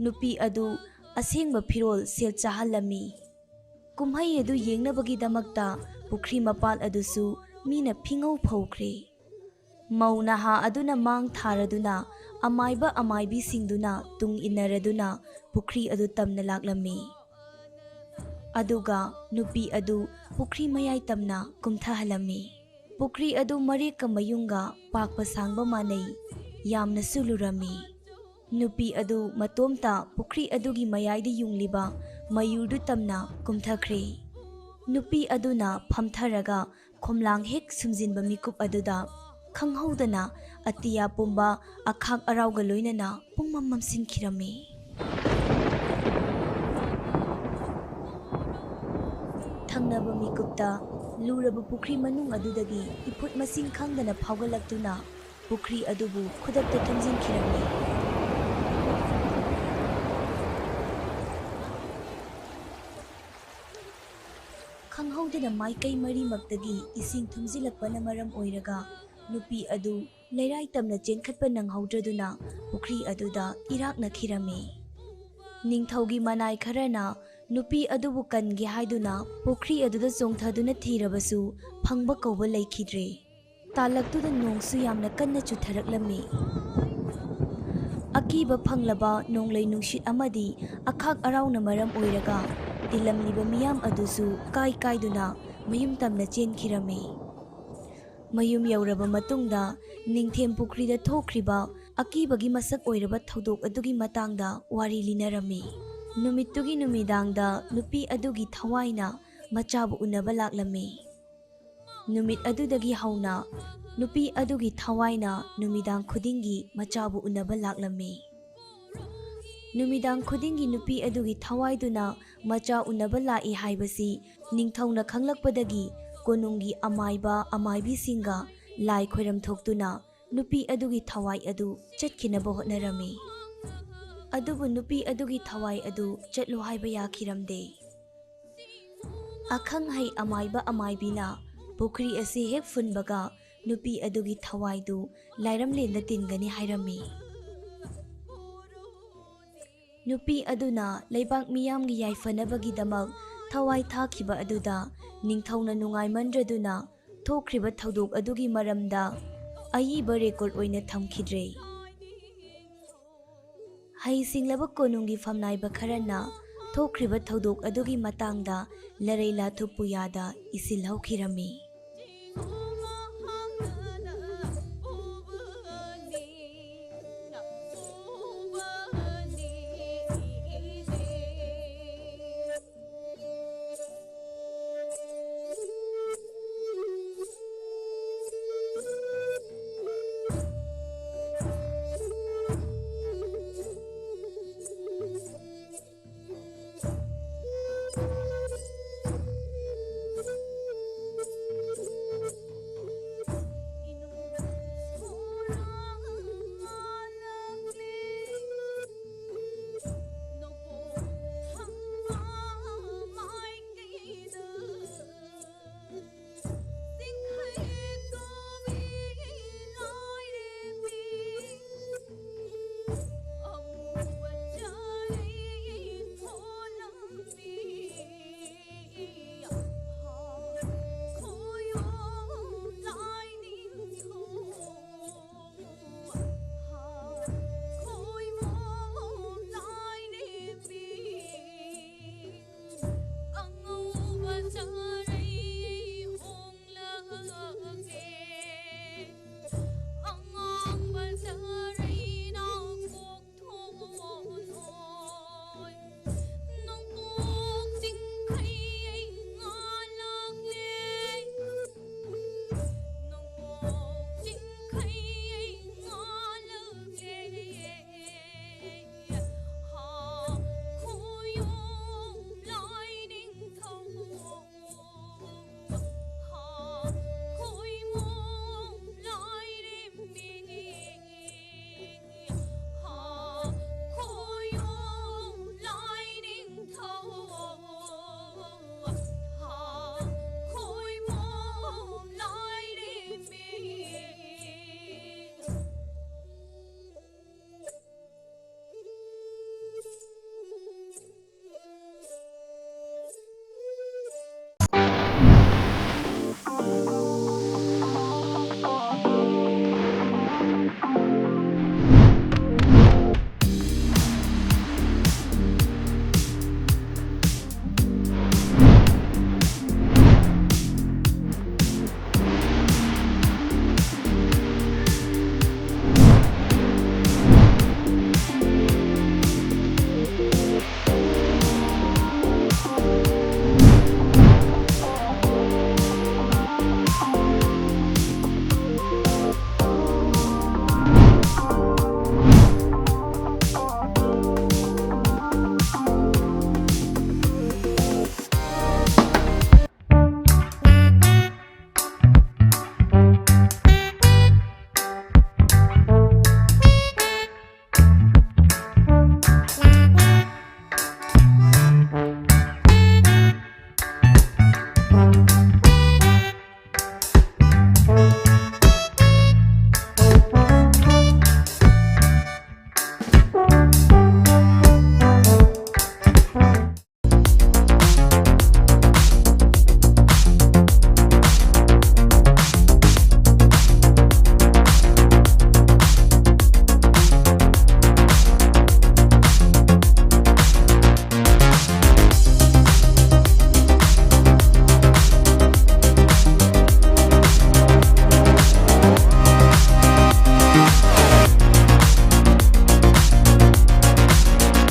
ꯅꯨꯄꯤ ꯑꯗꯨ ꯑꯁꯦꯡꯕ ꯐꯤꯔꯣꯜ ꯁꯦꯠ ꯆꯥꯍꯜꯂꯝꯃꯤ꯫ ꯀꯨꯝꯍꯩ ꯑꯗꯨ ꯌꯦꯡꯅꯕꯒꯤꯗꯃꯛꯇ ꯄꯨꯈ꯭ꯔꯤ ꯃꯄꯥꯟ ꯑꯗꯨꯁꯨ ꯃꯤꯅ ꯐꯤꯉꯧ ꯐꯧꯈ꯭ꯔꯦ꯫ ꯃꯧ ꯅꯍꯥ ꯑꯗꯨꯅ ꯃꯥꯡ ꯊꯥꯔꯗꯨꯅ ꯑꯃꯥꯏꯕ ꯑꯃꯥꯏꯕꯤꯁꯤꯡꯗꯨꯅ ꯇꯨꯡ ꯏꯟꯅꯔꯗꯨꯅ ꯄꯨꯈ꯭ꯔꯤ ꯑꯗꯨ ꯇꯝꯅ ꯂꯥꯛꯂꯝꯃꯤ꯫ ꯑꯗꯨꯒ ꯅꯨꯄꯤ ꯑꯗꯨ ꯄꯨꯈ꯭ꯔꯤ ꯃꯌꯥꯏ ꯇꯝꯅ ꯀꯨꯝꯊꯍꯜꯂꯝꯃꯤ꯫ ꯄꯨꯈ꯭ꯔꯤ ꯑꯗꯨ ꯃꯔꯦꯛꯀ ꯃꯌꯨꯡꯒ ꯄꯥꯛꯄ ꯁꯥꯡꯕ ꯃꯥꯟꯅꯩ, ꯌꯥꯝꯅꯁꯨ ꯂꯨꯔꯝꯃꯤ꯫ ꯅꯨꯄꯤ ꯑꯗꯨ ꯃꯇꯣꯝꯇ ꯄꯨꯈ꯭ꯔꯤ ꯑꯗꯨꯒꯤ ꯃꯌꯥꯏꯗ ꯌꯨꯡꯂꯤꯕ ꯃꯌꯨꯔꯗꯨ ꯇꯝꯅ ꯀꯨꯝꯊꯈ꯭ꯔꯦ꯫ ꯅꯨꯄꯤ ꯑꯗꯨꯅ ꯐꯝꯊꯔꯒ ꯈꯣꯝꯂꯥꯡ ꯍꯦꯛ ꯁꯨꯝꯖꯤꯟꯕ ꯃꯤꯀꯨꯞ ꯑꯗꯨꯗ ꯈꯪꯍꯧꯗꯅ ꯑꯇꯤꯌꯥ ꯄꯨꯝꯕ ꯑꯈꯥꯛ ꯑꯔꯥꯎꯒ ꯂꯣꯏꯅꯅ ꯄꯨꯡꯃꯝ ꯃꯝꯁꯤꯟꯈꯤꯔꯝꯃꯤ꯫ ꯊꯪꯅꯕ ꯃꯤꯀꯨꯞꯇ ꯂꯨꯔꯕ ꯄꯨꯈ꯭ꯔꯤ ꯃꯅꯨꯡ ꯑꯗꯨꯗꯒꯤ ꯏꯐꯨꯠ ꯃꯁꯤꯡ ꯈꯪꯗꯅ ꯐꯥꯎꯒꯠꯂꯛꯇꯨꯅ ꯄꯨꯈ꯭ꯔꯤ ꯑꯗꯨꯕꯨ ꯈꯨꯗꯛꯇ ꯊꯨꯝꯖꯤꯟꯈꯤꯔꯝꯃꯤ꯫ ꯈꯪꯍꯧꯗꯅ ꯃꯥꯏꯀꯩ ꯃꯔꯤꯃꯛꯇꯒꯤ ꯏꯁꯤꯡ ꯊꯨꯝꯖꯤꯜꯂꯛꯄꯅ ꯃꯔꯝ ꯑꯣꯏꯔꯒ ꯅꯨꯄꯤ ꯑꯗꯨ ꯂꯩꯔꯥꯏ ꯇꯝꯅ ꯆꯦꯟꯈꯠꯄ ꯅꯪꯍꯧꯗ꯭ꯔꯗꯨꯅ ꯄꯨꯈ꯭ꯔꯤ ꯑꯗꯨꯗ ꯏꯔꯥꯛꯅꯈꯤꯔꯝꯃꯤ꯫ ꯅꯤꯡꯊꯧꯒꯤ ꯃꯅꯥꯏ ꯈꯔꯅ ꯅꯨꯄꯤ ꯑꯗꯨꯕꯨ ꯀꯟꯒꯦ ꯍꯥꯏꯗꯨꯅ ꯄꯨꯈ꯭ꯔꯤ ꯑꯗꯨꯗ ꯆꯣꯡꯊꯗꯨꯅ ꯊꯤꯔꯕꯁꯨ ꯐꯪꯕ ꯀꯧꯕ ꯂꯩꯈꯤꯗ꯭ꯔꯦ꯫ ꯇꯥꯂꯛꯇꯨꯗ ꯅꯣꯡꯁꯨ ꯌꯥꯝꯅ ꯀꯟꯅ ꯆꯨꯊꯔꯛꯂꯝꯃꯤ꯫ ꯑꯀꯤꯕ ꯐꯪꯂꯕ ꯅꯣꯡꯂꯩ ꯅꯨꯡꯁꯤꯠ ꯑꯃꯗꯤ ꯑꯈꯥꯛ ꯑꯔꯥꯎꯅ ꯃꯔꯝ ꯑꯣꯏꯔꯒ ꯇꯤꯜꯂꯝꯂꯤꯕ ꯃꯤꯌꯥꯝ ꯑꯗꯨꯁꯨ ꯀꯥꯏꯗꯨꯅ ꯃꯌꯨꯝ ꯇꯝꯅ ꯆꯦꯟꯈꯤꯔꯝꯃꯤ꯫ ꯃꯌꯨꯝ ꯌꯧꯔꯕ ꯃꯇꯨꯡꯗ ꯅꯤꯡꯊꯦꯝ ꯄꯨꯈ꯭ꯔꯤꯗ ꯊꯣꯛꯈ꯭ꯔꯤꯕ ꯑꯀꯤꯕꯒꯤ ꯃꯁꯛ ꯑꯣꯏꯔꯕ ꯊꯧꯗꯣꯛ ꯑꯗꯨꯒꯤ ꯃꯇꯥꯡꯗ ꯋꯥꯔꯤ ꯂꯤꯅꯔꯝꯃꯤ꯫ ꯅꯨꯃꯤꯠꯇꯨꯒꯤ ꯅꯨꯃꯤꯗꯥꯡꯗ ꯅꯨꯄꯤ ꯑꯗꯨꯒꯤ ꯊꯋꯥꯏꯅ ꯃꯆꯥꯕꯨ ꯎꯅꯕ ꯂꯥꯛꯂꯝꯃꯤ꯫ ꯅꯨꯃꯤꯠ ꯑꯗꯨꯗꯒꯤ ꯍꯧꯅ ꯅꯨꯄꯤ ꯑꯗꯨꯒꯤ ꯊꯋꯥꯏꯅ ꯅꯨꯃꯤꯗꯥꯡ ꯈꯨꯗꯤꯡꯒꯤ ꯃꯆꯥꯕꯨ ꯎꯅꯕ ꯂꯥꯛꯂꯝꯃꯤ꯫ ꯅꯨꯃꯤꯗꯥꯡ ꯈꯨꯗꯤꯡꯒꯤ ꯅꯨꯄꯤ ꯑꯗꯨꯒꯤ ꯊꯋꯥꯏꯗꯨꯅ ꯃꯆꯥ ꯎꯅꯕ ꯂꯥꯛꯏ ꯍꯥꯏꯕꯁꯤ ꯅꯤꯡꯊꯧꯅ ꯈꯪꯂꯛꯄꯗꯒꯤ ꯀꯣꯅꯨꯡꯒꯤ ꯑꯃꯥꯏꯕ ꯑꯃꯥꯏꯕꯤꯁꯤꯡꯒ ꯂꯥꯏ ꯈꯣꯏꯔꯝ ꯊꯣꯛꯇꯨꯅ ꯅꯨꯄꯤ ꯑꯗꯨꯒꯤ ꯊꯋꯥꯏ ꯑꯗꯨ ꯆꯠꯈꯤꯅꯕ ꯍꯣꯠꯅꯔꯝꯃꯤ꯫ ꯑꯗꯨꯕꯨ ꯅꯨꯄꯤ ꯑꯗꯨꯒꯤ ꯊꯋꯥꯏ ꯑꯗꯨ ꯆꯠꯂꯣ ꯍꯥꯏꯕ ꯌꯥꯈꯤꯔꯝꯗꯦ꯫ ꯑꯈꯪ ꯑꯍꯩ ꯑꯃꯥꯏꯕ ꯑꯃꯥꯏꯕꯤꯅ ꯄꯨꯈ꯭ꯔꯤ ꯑꯁꯤ ꯍꯦꯛ ꯐꯨꯟꯕꯒ ꯅꯨꯄꯤ ꯑꯗꯨꯒꯤ ꯊꯋꯥꯏꯗꯨ ꯂꯥꯏꯔꯝꯂꯦꯟꯗ ꯇꯤꯟꯒꯅꯤ ꯍꯥꯏꯔꯝꯃꯤ꯫ ꯅꯨꯄꯤ ꯑꯗꯨꯅ ꯂꯩꯕꯥꯛ ꯃꯤꯌꯥꯝꯒꯤ ꯌꯥꯏꯐꯅꯕꯒꯤꯗꯃꯛ ꯊꯋꯥꯏ ꯊꯥꯈꯤꯕ ꯑꯗꯨꯗ ꯅꯤꯡꯊꯧꯅ ꯅꯨꯡꯉꯥꯏꯃꯟꯗ꯭ꯔꯗꯨꯅ ꯊꯣꯛꯈ꯭ꯔꯤꯕ ꯊꯧꯗꯣꯛ ꯑꯗꯨꯒꯤ ꯃꯔꯝꯗ ꯑꯏꯕ ꯔꯦꯀꯣꯔꯗ ꯑꯣꯏꯅ ꯊꯝꯈꯤꯗ꯭ꯔꯦ꯫ ꯍꯩꯁꯤꯡꯂꯕ ꯀꯣꯅꯨꯡꯒꯤ ꯐꯝꯅꯥꯏꯕ ꯈꯔꯅ ꯊꯣꯛꯈ꯭ꯔꯤꯕ ꯊꯧꯗꯣꯛ ꯑꯗꯨꯒꯤ ꯃꯇꯥꯡꯗ ꯂꯔꯩ ꯂꯥꯊꯨꯞ ꯄꯨꯌꯥꯗ ꯏꯁꯤꯜꯍꯧꯈꯤꯔꯝꯃꯤ꯫